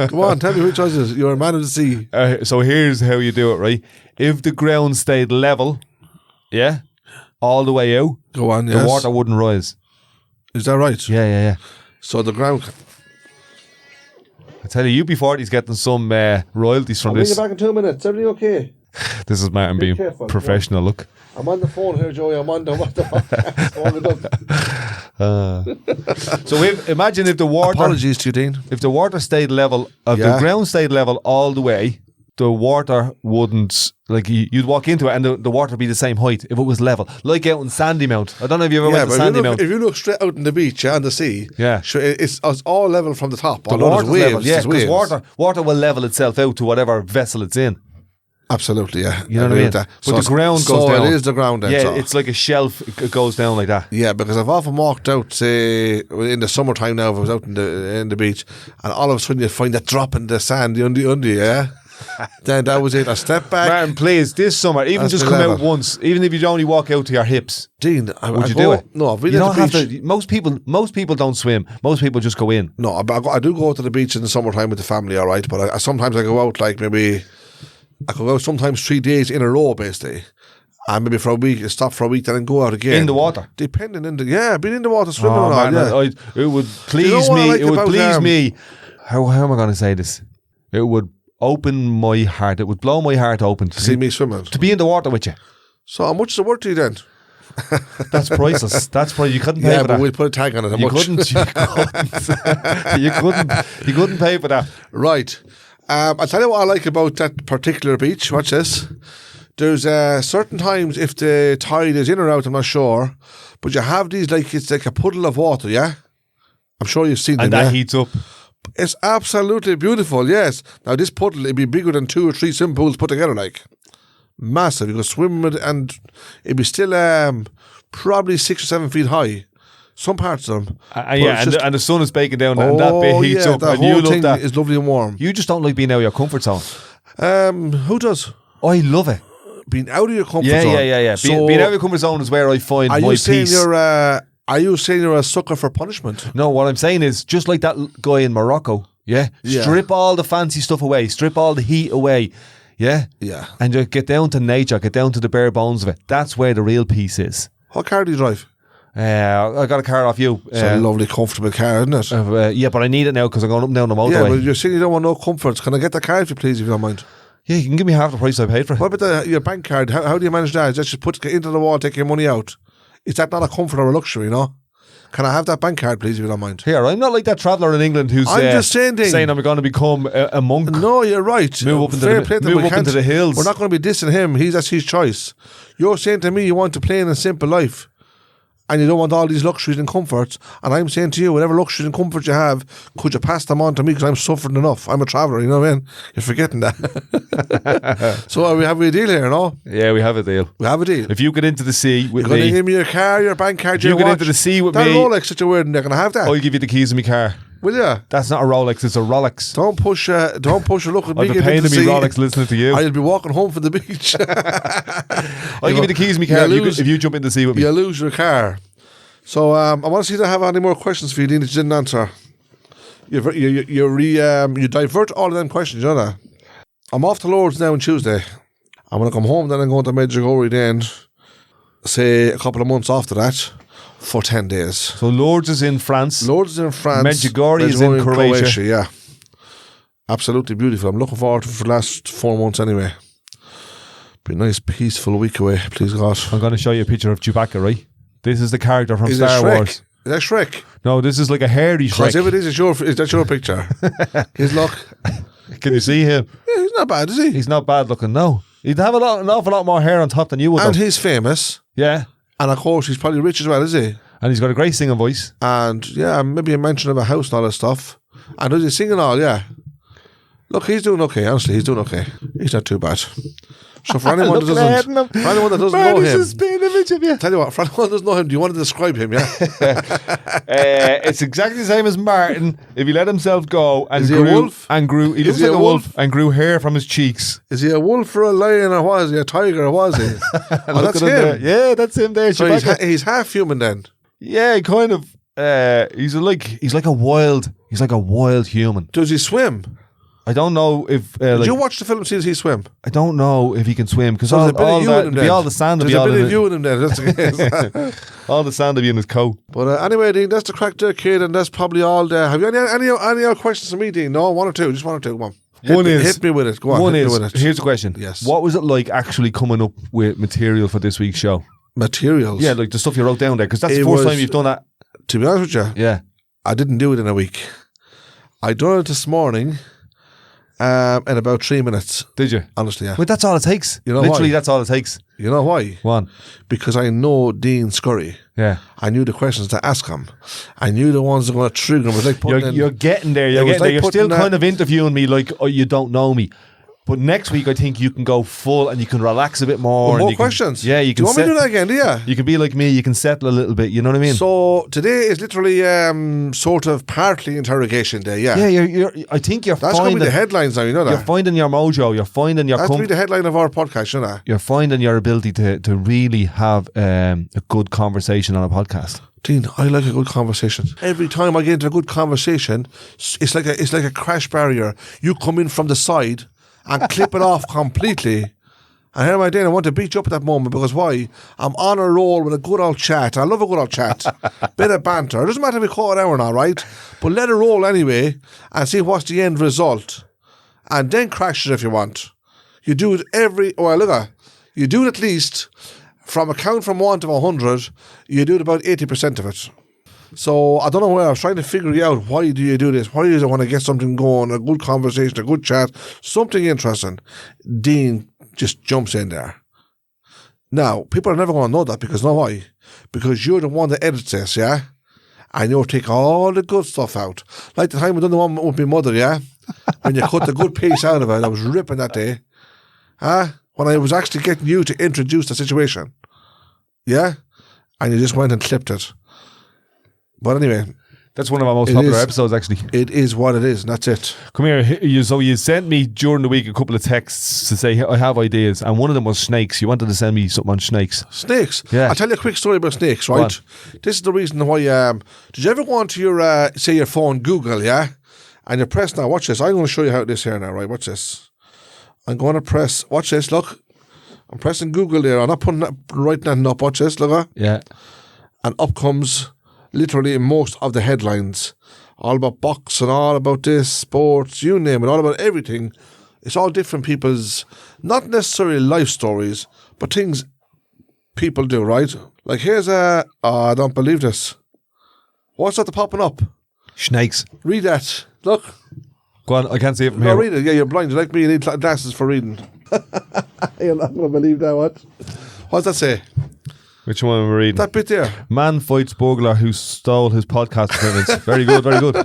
Come on, tell me which one is it. You're a man of the sea. So here's how you do it, right? If the ground stayed level, yeah, all the way out, go on, the water wouldn't rise. Is that right? Yeah. So the ground... I tell you, UB40's getting some royalties from this. I'll bring you back in 2 minutes. Everything okay? This is Martin being careful, professional. Look. I'm on the phone here, Joey. I'm on the So imagine if the water... Apologies to you, Dean. If the water stayed level, the ground stayed level all the way, the water wouldn't... Like, you'd walk into it and the water would be the same height if it was level. Like out in Sandymount. I don't know if you ever went to Sandymount. If you look straight out on the beach and the sea, sure, it's all level from the top. The water's level, because water will level itself out to whatever vessel it's in. Absolutely, yeah. You know what I mean? But the ground goes down. So it is the ground then. Yeah, it's like a shelf. It goes down like that. Yeah, because I've often walked out, say, in the summertime now, if I was out in the beach, and all of a sudden you find that drop in the sand, the undi, yeah? Then that was it. I step back. Martin, please, this summer, even just come out once, even if you only walk out to your hips. Dean, would you do it? No, I've been you at don't the have beach. To. Most people don't swim. Most people just go in. No, I do go to the beach in the summertime with the family, all right. But sometimes I go out like maybe I could go sometimes 3 days in a row, basically. And maybe for a week, stop for a week, then go out again. In the water? Depending been in the water, swimming and all, yeah. It would please me. It would please me. How am I going to say this? It would open my heart. It would blow my heart open to see me swimming. To be in the water with you. So how much is it worth to you then? That's priceless. That's priceless. You couldn't pay for that. Yeah, but we'll put a tag on it. You couldn't. You couldn't pay for that. Right. I'll tell you what I like about that particular beach. Watch this. There's certain times if the tide is in or out, I'm not sure, but you have these it's like a puddle of water, yeah? I'm sure you've seen them, and that heats up. It's absolutely beautiful, yes. Now this puddle, it'd be bigger than 2 or 3 swimming pools put together, like. Massive. You go swim with it and it'd be still probably 6 or 7 feet high. Some parts of them. And the sun is baking down and that bit heats up. The whole thing is lovely and warm. You just don't like being out of your comfort zone. Who does? I love it. Being out of your comfort zone. Yeah. So being out of your comfort zone is where I find my peace. Are you saying you're a sucker for punishment? No, what I'm saying is just like that guy in Morocco. Yeah. Strip all the fancy stuff away. Strip all the heat away. Yeah. Yeah. And just get down to nature. Get down to the bare bones of it. That's where the real peace is. What car do you drive? I got a car off you. It's a lovely, comfortable car, isn't it? Yeah, but I need it now because I'm going up and down the motorway. Yeah, but you're saying you don't want no comforts. Can I get the car if you please, if you don't mind? Yeah, you can give me half the price I paid for it. What about your bank card? How do you manage that? Just put it into the wall, take your money out. Is that not a comfort or a luxury, you know? Can I have that bank card, please, if you don't mind? Here, I'm not like that traveller in England who's I'm just saying I'm going to become a monk. No, you're right. Move up into the hills. We're not going to be dissing him. That's his choice. You're saying to me you want a plain and simple life. And you don't want all these luxuries and comforts. And I'm saying to you, whatever luxuries and comforts you have, could you pass them on to me because I'm suffering enough? I'm a traveller, you know what I mean? You're forgetting that. So have we a deal here, no? Yeah, we have a deal. We have a deal. If you get into the sea with you're going to give me your car, your bank card, your watch. If you get into the sea with me... That Rolex that you're wearing, they're going to have that. I'll give you the keys of my car. Will you? That's not a Rolex, it's a Rolex. Don't push a look at me. I've been paying me Rolex listening to you. I'll be walking home from the beach. I'll give you the keys of my car if you jump in the sea with me. You'll lose your car. So I want to see if I have any more questions for you, Dean, that you didn't answer. You divert all of them questions, you know that? I'm off to Lord's now on Tuesday. I'm going to come home, then I'm going to Medjugorje then, say a couple of months after that, for 10 days. So Lourdes is in France. Medjugorje is in Croatia. Yeah. Absolutely beautiful. I'm looking forward to it for the last 4 months anyway. Be a nice, peaceful week away, please God. I'm going to show you a picture of Chewbacca, right? This is the character from Star Wars. Is that Shrek? No, this is like a hairy Shrek. Because if it is that your picture? His look. Can you see him? Yeah, he's not bad, is he? He's not bad looking, no. He'd have an awful lot more hair on top than you would. And he's famous. Yeah. And of course, he's probably rich as well, is he? And he's got a great singing voice. And yeah, maybe a mention of a house and all that stuff. And does he sing and all? Yeah. Look, he's doing okay. Honestly, he's doing okay. He's not too bad. So for anyone that doesn't know him, image of you. Tell you what, for anyone that doesn't know him, do you want to describe him? Yeah. It's exactly the same as Martin. If he let himself go and Is he a wolf? He looks like a wolf and grew hair from his cheeks. Is he a wolf or a lion or was he a tiger or was he? Oh, that's him. Yeah, that's him there. So he's half human then. Yeah, kind of. He's like a wild human. Does he swim? I don't know if. Did you watch the film and see he swim? I don't know if he can swim because all the sand will be be all a bit in of you in him then. That's the case. All the sand will be in his coat. But anyway, Dean, that's the crack there, kid, and that's probably all there. Have you any other questions for me, Dean? No, one or two. Just one or two. Come on. Hit me with it. Go on. Here's the question. Yes. What was it like actually coming up with material for this week's show? Materials? Yeah, like the stuff you wrote down there because that's the first time you've done that. To be honest with you, yeah, I didn't do it in a week. I done it this morning. In about 3 minutes. Did you? Honestly, yeah. But that's all it takes. You know Literally, why? that's all it takes. You know why? One. Because I know Dean Scurry. Yeah. I knew the questions to ask him. I knew the ones that were going to trigger him. It was like putting You're getting there. You're still kind of interviewing me like, oh, you don't know me. But next week, I think you can go full and you can relax a bit more. More questions? Yeah, you can. Do you want me to do that again? Yeah. You can be like me. You can settle a little bit. You know what I mean? So today is literally sort of partly interrogation day. Yeah. Yeah. I think you're. That's going to be the headlines now. You know that. You're finding your mojo. You're finding your. That's going to be the headline of our podcast. You know. You're finding your ability to really have a good conversation on a podcast. Dean, I like a good conversation. Every time I get into a good conversation, it's like a crash barrier. You come in from the side and clip it off completely. And here am I doing? I want to beat you up at that moment because why? I'm on a roll with a good old chat. I love a good old chat. Bit of banter. It doesn't matter if we call it an hour or not, right? But let it roll anyway and see what's the end result. And then crash it if you want. You do it you do it at least from a count from 1 to 100, you do it about 80% of it. So I don't know where I was trying to figure out why do you do this? Why do you want to get something going, a good conversation, a good chat, something interesting? Dean just jumps in there. Now, people are never going to know that because know why? Because you're the one that edits this, yeah? And you'll take all the good stuff out. Like the time we done the one with my mother, yeah? When you cut the good piece out of it, I was ripping that day. When I was actually getting you to introduce the situation. Yeah? And you just went and clipped it. But anyway, that's one of our most popular episodes, actually. It is what it is, and that's it. Come here. So you sent me during the week a couple of texts to say I have ideas, and one of them was snakes. You wanted to send me something on snakes. Snakes? Yeah. I'll tell you a quick story about snakes, right? This is the reason why. Did you ever go onto your, your phone, Google, yeah? And you press now, watch this. I'm going to show you how it is here now, right? Watch this. I'm going to press, watch this, look. I'm pressing Google there. I'm not writing that up. Watch this, look. Yeah. And up comes literally most of the headlines. All about boxing, all about this, sports, you name it, all about everything. It's all different people's, not necessarily life stories, but things people do, right? Like here's I don't believe this. What's that popping up? Snakes. Read that. Look. Go on, I can't see it from here. Read it. Yeah, you're blind. You're like me, you need glasses for reading. You're not going to believe that, what? What's that say? Which one am I reading? That bit there. Man fights burglar who stole his podcast equipment. Very good, very good.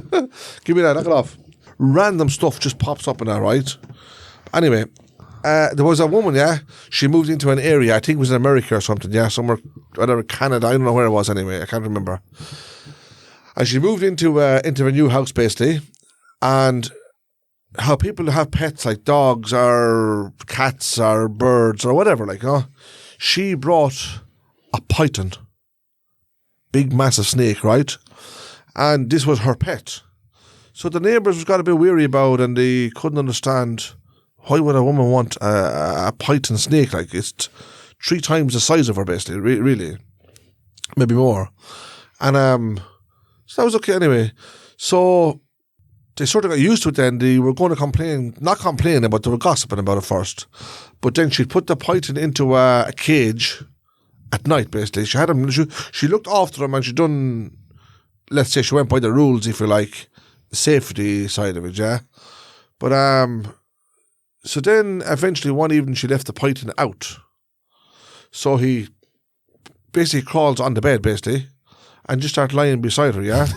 Give me that, knock it off. Random stuff just pops up in that, right? Anyway, there was a woman, yeah? She moved into an area, I think it was in America or something, yeah? Somewhere, whatever, Canada, I don't know where it was anyway, I can't remember. And she moved into a new house, basically, and how people have pets like dogs or cats or birds or whatever, like, she brought a python, big massive snake, right? And this was her pet. So the neighbours got a bit weary about it and they couldn't understand why would a woman want a python snake? Like it's 3 times the size of her, basically, really, maybe more. And so that was okay anyway. So they sort of got used to it then. They were going to not complaining, but they were gossiping about it first. But then she'd put the python into a cage at night, basically. She had him, she looked after him and she done, let's say she went by the rules, if you like, the safety side of it, yeah? But, so then eventually one evening she left the python out. So he basically crawls on the bed, basically, and just started lying beside her, yeah?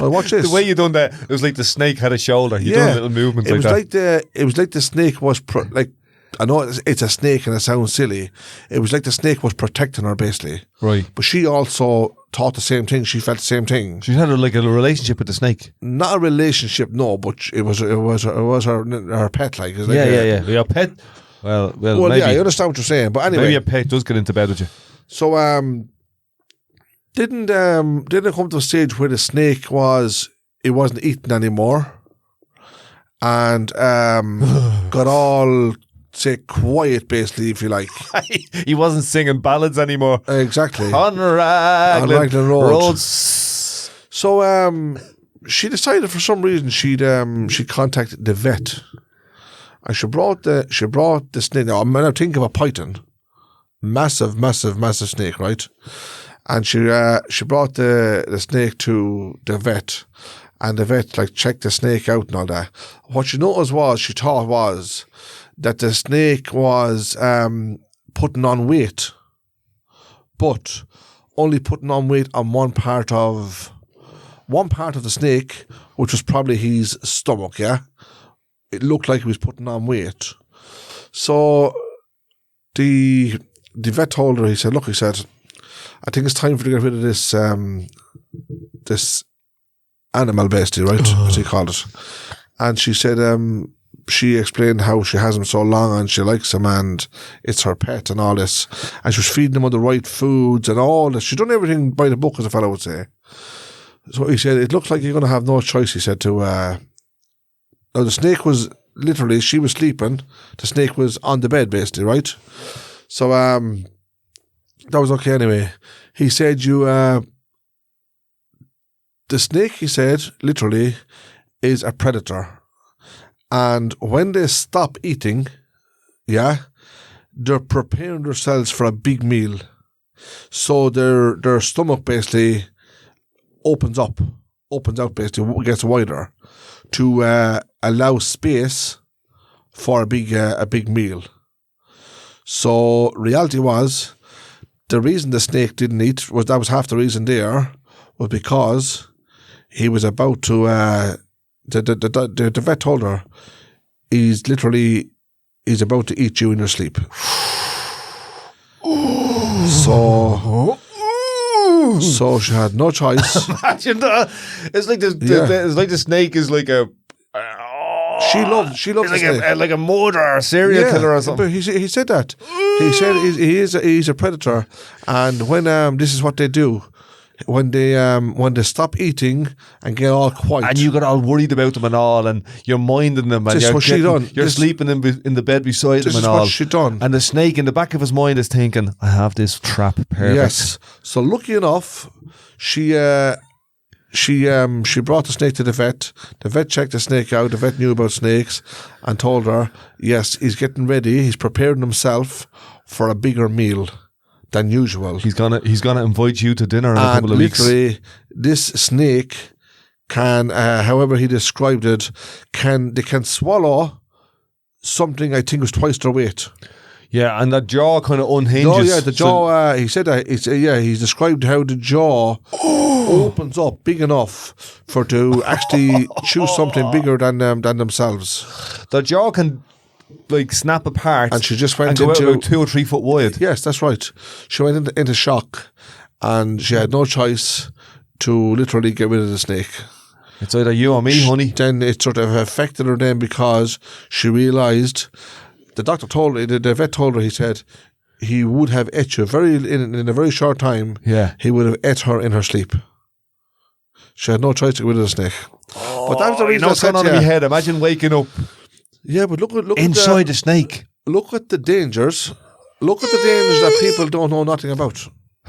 Well, watch this. The way you done that, it was like the snake had a shoulder. You done little movements like that. It was like the snake was I know it's a snake and it sounds silly. It was like the snake was protecting her basically. Right. But she also thought the same thing. She felt the same thing. She had a relationship with the snake. Not a relationship, no, but it was her pet. Like, yeah. Your pet. Well, maybe. Yeah, I understand what you're saying, but anyway, maybe a pet does get into bed with you. So, didn't it come to a stage where the snake wasn't eaten anymore, and got all say quiet, basically, if you like. He wasn't singing ballads anymore. Exactly. On Raglan Road. So she decided for some reason she contacted the vet, and she brought the snake. Now I'm now thinking of a python, massive snake, right? And she brought the snake to the vet, and the vet like checked the snake out and all that. What she noticed she thought was that the snake was putting on weight, but only putting on weight on one part of the snake, which was probably his stomach. Yeah, it looked like he was putting on weight. So the vet told her. He said, "Look," he said, "I think it's time for you to get rid of this animal, basically, right?" As he called it. And she said, she explained how she has him so long and she likes him and it's her pet and all this. And she was feeding him on the right foods and all this. She's done everything by the book, as a fellow would say. So he said, "It looks like you're going to have no choice," he said to... Now, the snake was literally, she was sleeping. The snake was on the bed, basically, right? So, that was okay anyway. He said, the snake, he said, literally, is a predator. And when they stop eating, they're preparing themselves for a big meal. So their stomach basically opens out basically, gets wider to allow space for a big meal. So reality was, the reason the snake didn't eat that was half the reason there, was because he was about to the vet told her he's about to eat you in your sleep. So she had no choice. Imagine that. It's like the snake is like a. She loves the snake. Like a murderer or a serial killer or something. But he said that. He said he's a predator, and when this is what they do. When they stop eating and get all quiet, and you got all worried about them and all, and you're minding them, and you're sleeping in the bed beside them and all. This is what she done. And the snake in the back of his mind is thinking, "I have this trap perfect." Yes. So lucky enough, she brought the snake to the vet. The vet checked the snake out. The vet knew about snakes and told her, yes, he's getting ready. He's preparing himself for a bigger meal than usual. He's gonna invite you to dinner in a couple of weeks. Literally, this snake can, however he described it, they can swallow something I think was twice their weight. Yeah, and the jaw kind of unhinges. No, yeah, the jaw. He said that. He's described how the jaw opens up big enough to actually chew something bigger than themselves. The jaw can like snap apart, and she just went into out about 2 or 3 foot wide. Yes, that's right. She went into shock, and she had no choice to literally get rid of the snake. It's either you or me, honey. Then it sort of affected her then, because she realised, the doctor told her, the vet told her, he said he would have ate you in a very short time. Yeah, he would have ate her in her sleep. She had no choice to get rid of the snake. But that was the reason. What's going on in my head? Imagine waking up. Yeah, but look inside the snake. Look at the dangers. Look at the dangers that people don't know nothing about.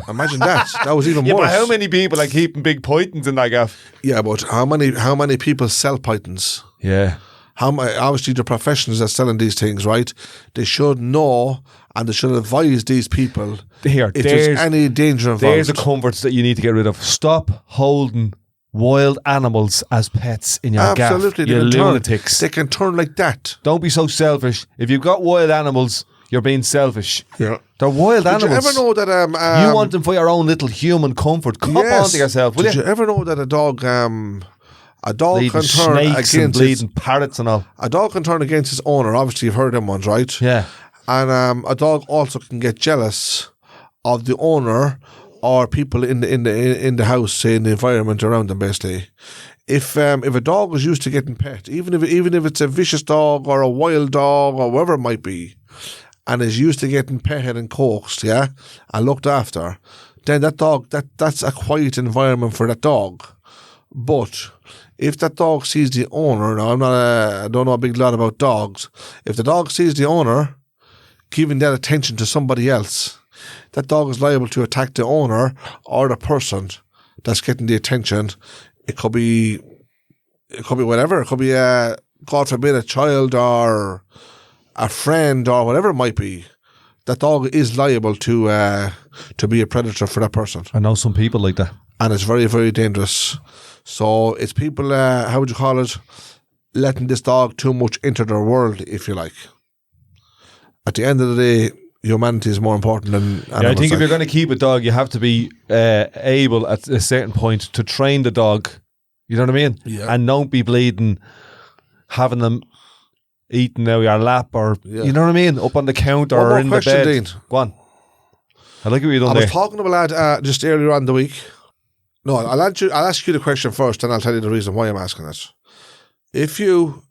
Imagine that. That was even worse. But how many people are keeping big pythons in that gaff? Yeah, but how many people sell pythons? Yeah. Obviously the professionals that are selling these things, right? They should know and they should advise these people if there's any danger involved. There's the comforts that you need to get rid of. Stop holding wild animals as pets in your gaff. Absolutely, you lunatics. They can turn like that. Don't be so selfish. If you've got wild animals, you're being selfish. Yeah. They're wild animals. Did you ever know that... you want them for your own little human comfort. Come on to yourself, will Did you ever know that a dog bleeding can turn snakes against and bleeding parrots and all. A dog can turn against its owner. Obviously, you've heard them ones, right? Yeah. And a dog also can get jealous of the owner or people in the house, say in the environment around them. Basically, if a dog is used to getting pet, even if it's a vicious dog or a wild dog or whatever it might be, and is used to getting petted and coaxed, yeah, and looked after, then that's a quiet environment for that dog. But if that dog sees the owner, now I don't know a big lot about dogs. If the dog sees the owner giving that attention to somebody else, that dog is liable to attack the owner or the person that's getting the attention. It could be whatever. It could be God forbid, a child or a friend or whatever it might be. That dog is liable to be a predator for that person. I know some people like that. And it's very, very dangerous. So it's people, how would you call it, letting this dog too much into their world, if you like. At the end of the day, humanity is more important than animals. Yeah, I think if you're going to keep a dog, you have to be able at a certain point to train the dog. You know what I mean? Yeah. And don't be bleeding, having them eating out your lap or, you know what I mean, up on the counter or in the bed. Dean. Go on. I like what you've done there. I was talking to a lad just earlier on the week. No, I'll ask you the question first, and I'll tell you the reason why I'm asking it. If you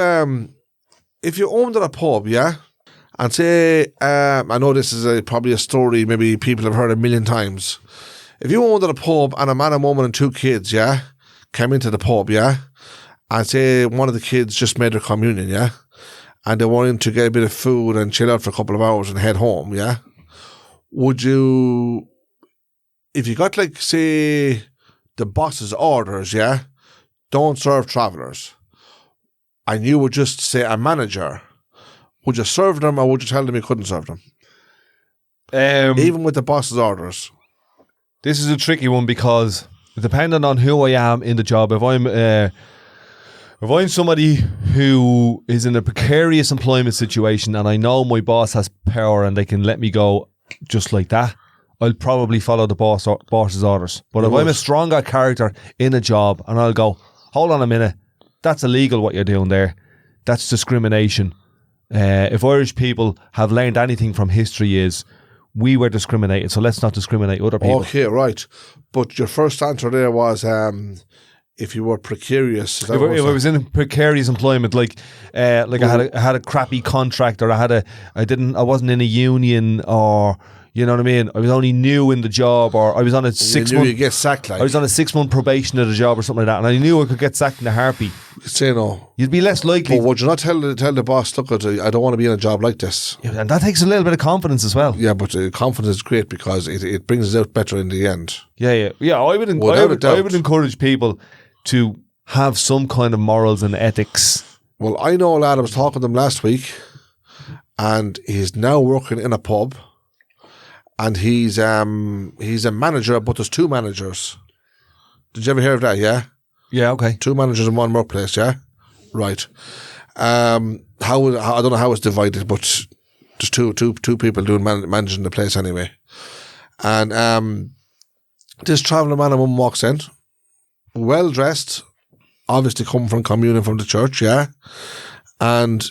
owned a pub, yeah, and say, I know this is probably a story maybe people have heard a million times. If you owned a pub and a man, a woman, and 2 kids, yeah, came into the pub, yeah, and say one of the kids just made their communion, yeah, and they wanted to get a bit of food and chill out for a couple of hours and head home, yeah, would you... If you got, like, say, the boss's orders, yeah, don't serve travellers, and you would just say a manager, would you serve them or would you tell them you couldn't serve them? Even with the boss's orders. This is a tricky one because depending on who I am in the job, if I'm somebody who is in a precarious employment situation and I know my boss has power and they can let me go just like that, I'll probably follow the boss's orders. But if I'm a stronger character in a job and I'll go, hold on a minute, that's illegal what you're doing there. That's discrimination. If Irish people have learned anything from history is we were discriminated, so let's not discriminate other people. Okay, right. But your first answer there was if you were precarious. If I was in precarious employment, like I had a crappy contract, or I wasn't in a union, or you know what I mean, I was only new in the job, or I was on a 6 month. You get sacked, like. I was on a 6 month probation at a job or something like that, and I knew I could get sacked in a heartbeat. Say no. You'd be less likely. But would you not tell the boss, look, I don't want to be in a job like this? Yeah, and that takes a little bit of confidence as well. Yeah, but confidence is great because it brings us out better in the end. Yeah. I would encourage people to have some kind of morals and ethics. Well, I know a lad, I was talking to him last week, and he's now working in a pub, and he's a manager, but there's 2 managers. Did you ever hear of that? Yeah. Yeah. Okay. 2 managers in one workplace. Yeah. Right. I don't know how it's divided, but there's two people doing managing the place anyway. And this travelling man and woman walks in, well dressed, obviously coming from communion from the church, yeah. And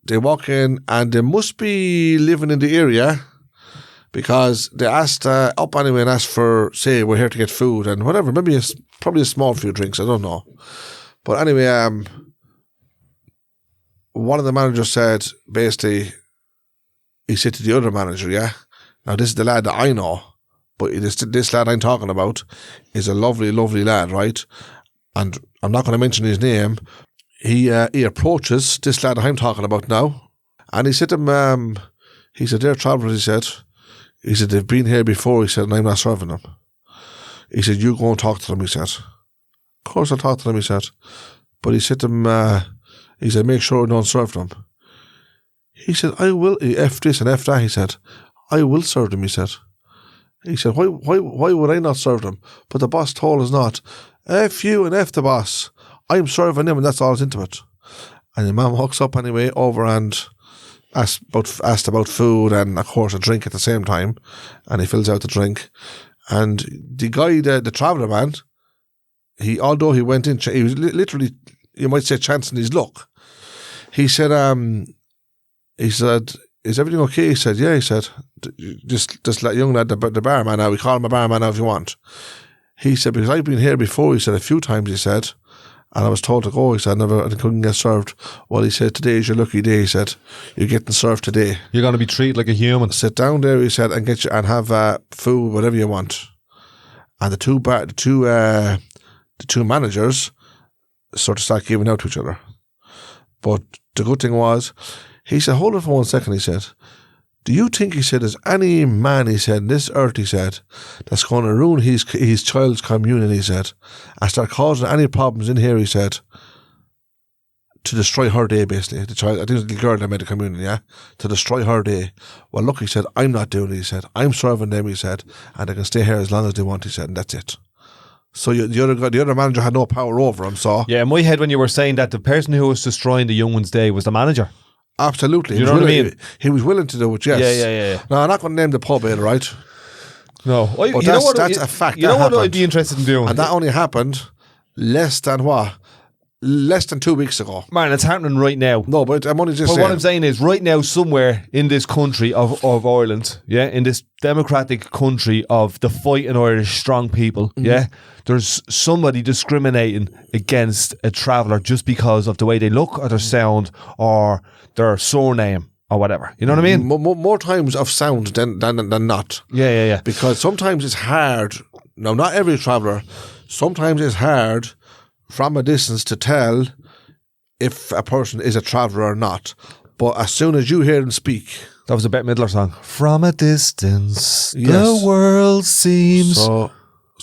they walk in, and they must be living in the area because they asked up anyway and asked for, say, we're here to get food and whatever. Maybe probably a small few drinks. I don't know. But anyway, one of the managers said, basically, he said to the other manager, yeah. Now this is the lad that I know. But this lad I'm talking about is a lovely, lovely lad, right? And I'm not going to mention his name. He approaches this lad that I'm talking about now, and he said to him, he said, they're travellers, he said, they've been here before, he said, and I'm not serving them. He said, you go and talk to them, he said. Of course I'll talk to them, he said. But he said to him, he said, make sure I don't serve them. He said, I will, F this and F that, he said. I will serve them, he said. He said, why would I not serve them? But the boss told us not. F you and F the boss. I'm serving them, and that's all that's into it. And the man walks up anyway over and asked about food and, of course, a drink at the same time. And he fills out the drink. And the guy, the traveller man, although he went in, he was literally, you might say, chancing his luck. He said, is everything okay? He said, yeah. He said, just let young lad, the barman now, we call him a barman now if you want. He said, because I've been here before, he said, a few times, he said, and I was told to go, he said, I couldn't get served. Well, he said, today is your lucky day, he said, you're getting served today. You're going to be treated like a human. Sit down there, he said, and have food, whatever you want. And the two managers sort of start giving out to each other. But the good thing was, he said, hold it for 1 second, he said, do you think, he said, there's any man, he said, in this earth, he said, that's going to ruin his child's communion, he said, and start causing any problems in here, he said, to destroy her day, basically. The child, I think it was the girl that made the communion, yeah? To destroy her day. Well, look, he said, I'm not doing it, he said. I'm serving them, he said, and they can stay here as long as they want, he said, and that's it. So the other manager had no power over him, so... Yeah, in my head, when you were saying that, the person who was destroying the young one's day was the manager. Absolutely. You know what I mean? He was willing to do it, yes. Yeah. Now, I'm not going to name the pub either, right? No. But that's a fact. You know what I'd be interested in doing? And that only happened less than 2 weeks ago. Man, it's happening right now. No, but I'm only just saying. But what I'm saying is, right now, somewhere in this country of Ireland, yeah, in this democratic country of the fighting Irish strong people, yeah, there's somebody discriminating against a traveller just because of the way they look or their sound or their surname or whatever. You know what I mean? More times of sound than not. Yeah. Because sometimes it's hard. Now, not every traveller. Sometimes it's hard from a distance to tell if a person is a traveller or not. But as soon as you hear them speak... That was a Bette Midler song. From a distance, yes. The world seems... So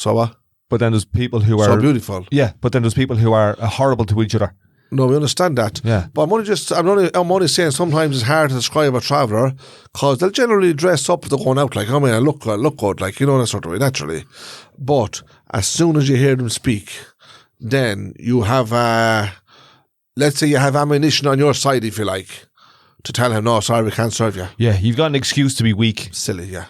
what? But then there's people who are... So beautiful. Yeah, but then there's people who are horrible to each other. No, we understand that. Yeah. But I'm only saying sometimes it's hard to describe a traveller because they'll generally dress up if they're going out, like, I mean, I look good, like, you know, that sort of way, naturally. But as soon as you hear them speak, then you have, let's say you have ammunition on your side, if you like, to tell him, no, sorry, we can't serve you. Yeah, you've got an excuse to be weak. Silly, yeah.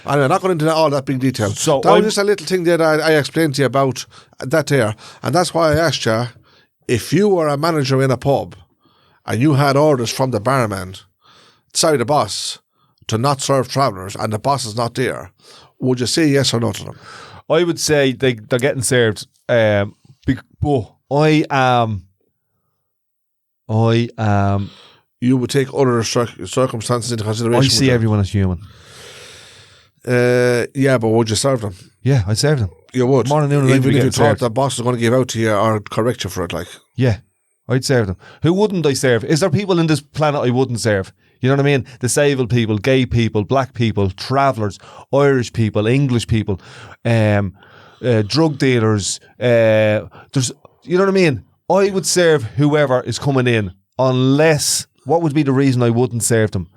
Anyway, I'm not going into all that big detail. So that was just a little thing that I explained to you about that there. And that's why I asked you, if you were a manager in a pub and you had orders from the barman, the boss, to not serve travellers and the boss is not there, would you say yes or no to them? I would say they're getting served. But I am. You would take other circumstances into consideration. I see everyone as human. Yeah, but would you serve them? Yeah, I'd serve them. You would. Morning, noon, and night. Even if you thought the boss was going to give out to you or correct you for it, like. Yeah, I'd serve them. Who wouldn't I serve? Is there people in this planet I wouldn't serve? You know what I mean? Disabled people, gay people, black people, travellers, Irish people, English people, drug dealers. There's, you know what I mean? I would serve whoever is coming in, unless, what would be the reason I wouldn't serve them?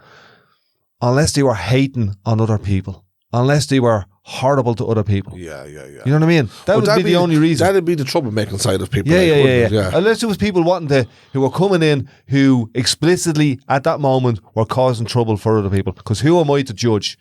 Unless they were hating on other people. Unless they were horrible to other people. Yeah. You know what I mean? That would be the only reason. That'd be the troublemaking side of people. Yeah. Unless it was people who were coming in who explicitly at that moment were causing trouble for other people. Because who am I to judge?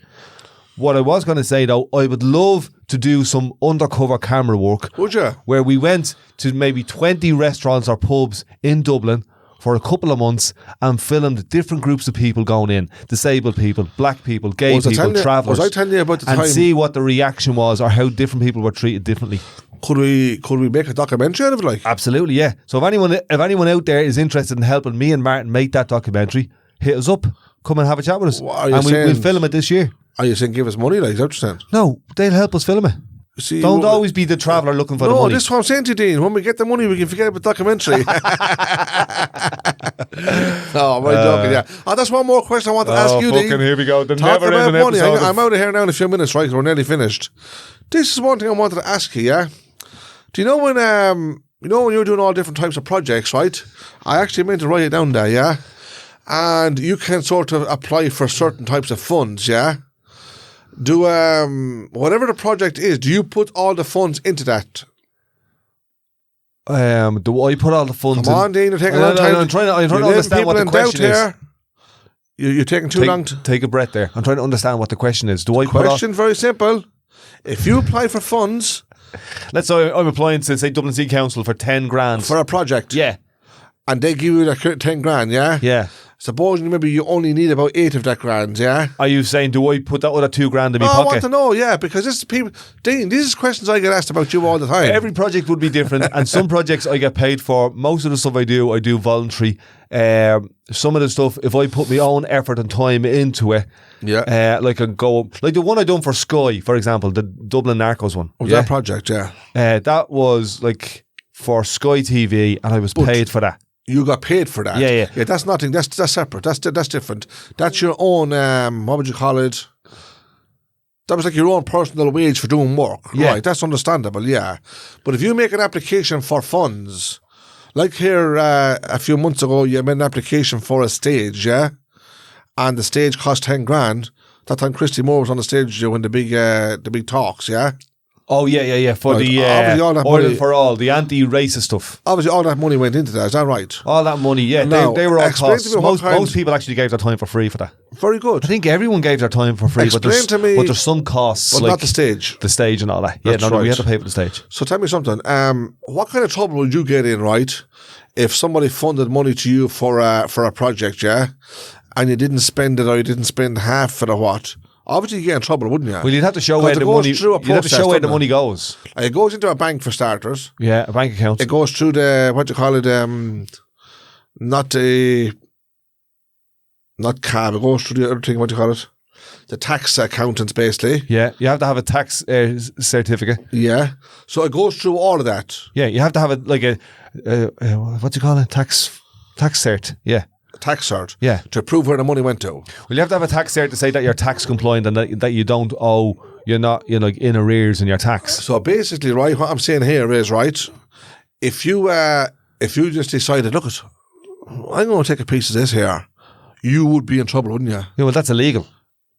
What I was going to say though, I would love to do some undercover camera work. Would you? Where we went to maybe 20 restaurants or pubs in Dublin for a couple of months and filmed different groups of people going in. Disabled people, black people, gay people, travellers. Was I telling you about the time? And see what the reaction was or how different people were treated differently. Could we make a documentary out of it, like? Absolutely, yeah. So if anyone out there is interested in helping me and Martin make that documentary, hit us up. Come and have a chat with us. And we'll film it this year. Are you saying give us money, like? Is that what you're saying? No, they'll help us film it. See, don't always be the traveller looking for the money. No, this is what I'm saying to you, Dean. When we get the money, we can forget about the documentary. No, I'm only joking, yeah. Oh, that's one more question I want to ask you, Dean. Here we go. The Talking about money. I'm I'm out of here now in a few minutes, right? We're nearly finished. This is one thing I wanted to ask you, yeah? Do you know when you're doing all different types of projects, right? I actually meant to write it down there, yeah? And you can sort of apply for certain types of funds, yeah? Do whatever the project is, do you put all the funds into that? Do I put all the funds Come on, Dean, you're taking a long time. I'm trying to understand what the question is. You're taking too long to... Take a breath there. I'm trying to understand what the question is. Question very simple. If you apply for funds... Let's say I'm applying to, say, Dublin City Council for 10 grand. For a project. Yeah. And they give you that 10 grand, yeah? Yeah. Supposing maybe you only need about 8 of that grand, yeah? Are you saying, do I put that other 2 grand in my pocket? I want to know, yeah, because this is people... Dean, these are questions I get asked about you all the time. Every project would be different, and some projects I get paid for. Most of the stuff I do voluntary. Some of the stuff, if I put my own effort and time into it, like the one I done for Sky, for example, the Dublin Narcos one. Was that project, yeah? That was like for Sky TV, and I was paid for that. You got paid for that? Yeah. Yeah, that's nothing. That's separate. That's different. That's your own, what would you call it? That was like your own personal wage for doing work. Yeah. Right, that's understandable, yeah. But if you make an application for funds, like here a few months ago, you made an application for a stage, yeah? And the stage cost 10 grand. That time Christy Moore was on the stage doing the big talks, yeah? Oh, yeah. For right. the Oil for All, the anti-racist stuff. Obviously, all that money went into that. Is that right? All that money, yeah. Now, they were all costs. Most people actually gave their time for free for that. Very good. I think everyone gave their time for free, but there's some costs. But like not the stage. The stage and all that. Yeah, That's right. We had to pay for the stage. So tell me something. What kind of trouble would you get in, right, if somebody funded money to you for a project, yeah, and you didn't spend it or you didn't spend half of the what? Obviously, you get in trouble, wouldn't you? Well, you'd have to show where the money. You'd have to show where the money goes. It goes into a bank for starters. Yeah, a bank account. It goes through the not cab. It goes through the other thing. What do you call it? The tax accountants, basically. Yeah, you have to have a tax certificate. Yeah, so it goes through all of that. Yeah, you have to have a what do you call it? Tax cert. Yeah. Tax cert, yeah, to prove where the money went to. Well, you have to have a tax cert to say that you're tax compliant and that you don't owe, you're like in arrears in your tax. So basically, right, what I'm saying here is, right, if you just decided, look, I'm going to take a piece of this here, you would be in trouble, wouldn't you? Yeah, well, that's illegal.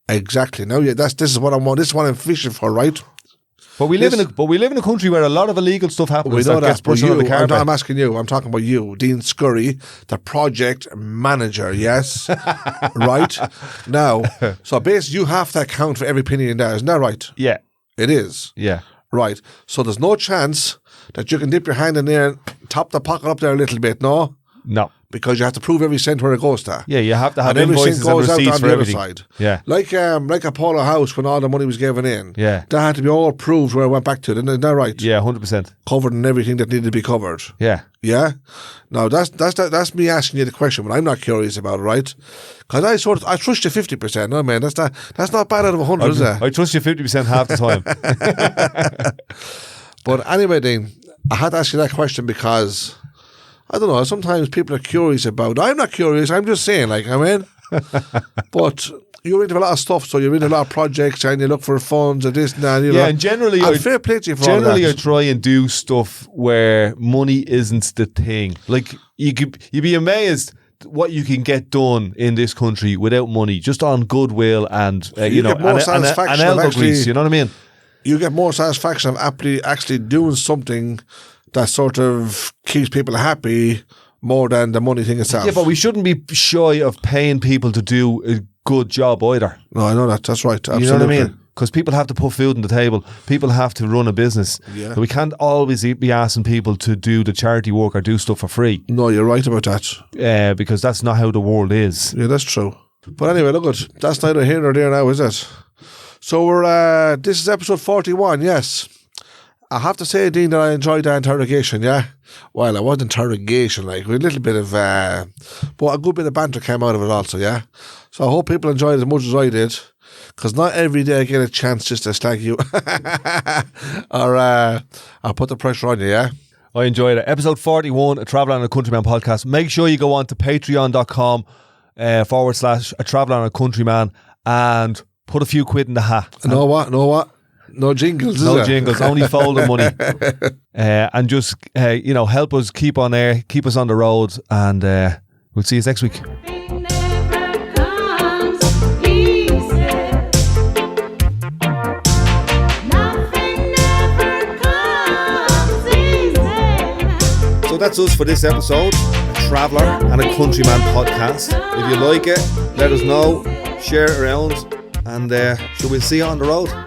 Exactly. Now, this is what I want. This is what I'm fishing for, right? But we live in a country where a lot of illegal stuff happens. We know that. But I'm asking you. I'm talking about you, Dean Scurry, the project manager. Yes, right. Now, so basically, you have to account for every penny in there. Isn't that right? Yeah, it is. Yeah, right. So there's no chance that you can dip your hand in there and top the pocket up there a little bit. No. Because you have to prove every cent where it goes to. Yeah, you have to have invoices and receipts for everything. Other side. Yeah, like Apollo House when all the money was given in. Yeah, that had to be all proved where it went back to. Isn't that right? Yeah, 100%. Covered in everything that needed to be covered. Yeah, yeah. Now that's me asking you the question, but I'm not curious about it, right? Because I trust you 50%. No man, that's not bad out of 100, is it? I trust you 50% half the time. But anyway, Dean, I had to ask you that question because. I don't know, sometimes people are curious about... I'm not curious, I'm just saying, but you're into a lot of stuff, so you're into a lot of projects and you look for funds and this and that. And generally... fair play to you for all that. I try and do stuff where money isn't the thing. Like, you'd be amazed what you can get done in this country without money, just on goodwill and, get more satisfaction and elbow grease, you know what I mean? You get more satisfaction of actually doing something that sort of keeps people happy more than the money thing itself. Yeah, but we shouldn't be shy of paying people to do a good job either. No, I know that. That's right. Absolutely. You know what I mean? Because people have to put food on the table. People have to run a business. Yeah. So we can't always be asking people to do the charity work or do stuff for free. No, you're right about that. Because that's not how the world is. Yeah, that's true. But anyway, look, that's neither here nor there now, is it? So this is episode 41, yes. I have to say, Dean, that I enjoyed that interrogation, yeah? Well, it was interrogation, with a little bit of, but a good bit of banter came out of it also, yeah? So I hope people enjoyed it as much as I did, because not every day I get a chance just to slag you, or I'll put the pressure on you, yeah? I enjoyed it. Episode 41, a Traveller and a Countryman podcast. Make sure you go on to patreon.com / a Traveller and a Countryman and put a few quid in the hat. Know what? No jingles, No jingles, only folding money. And just, help us keep on air, keep us on the road, and we'll see you next week. So that's us for this episode, a Traveller and a Countryman podcast. If you like it, Let us know, share it around, and we'll see you on the road.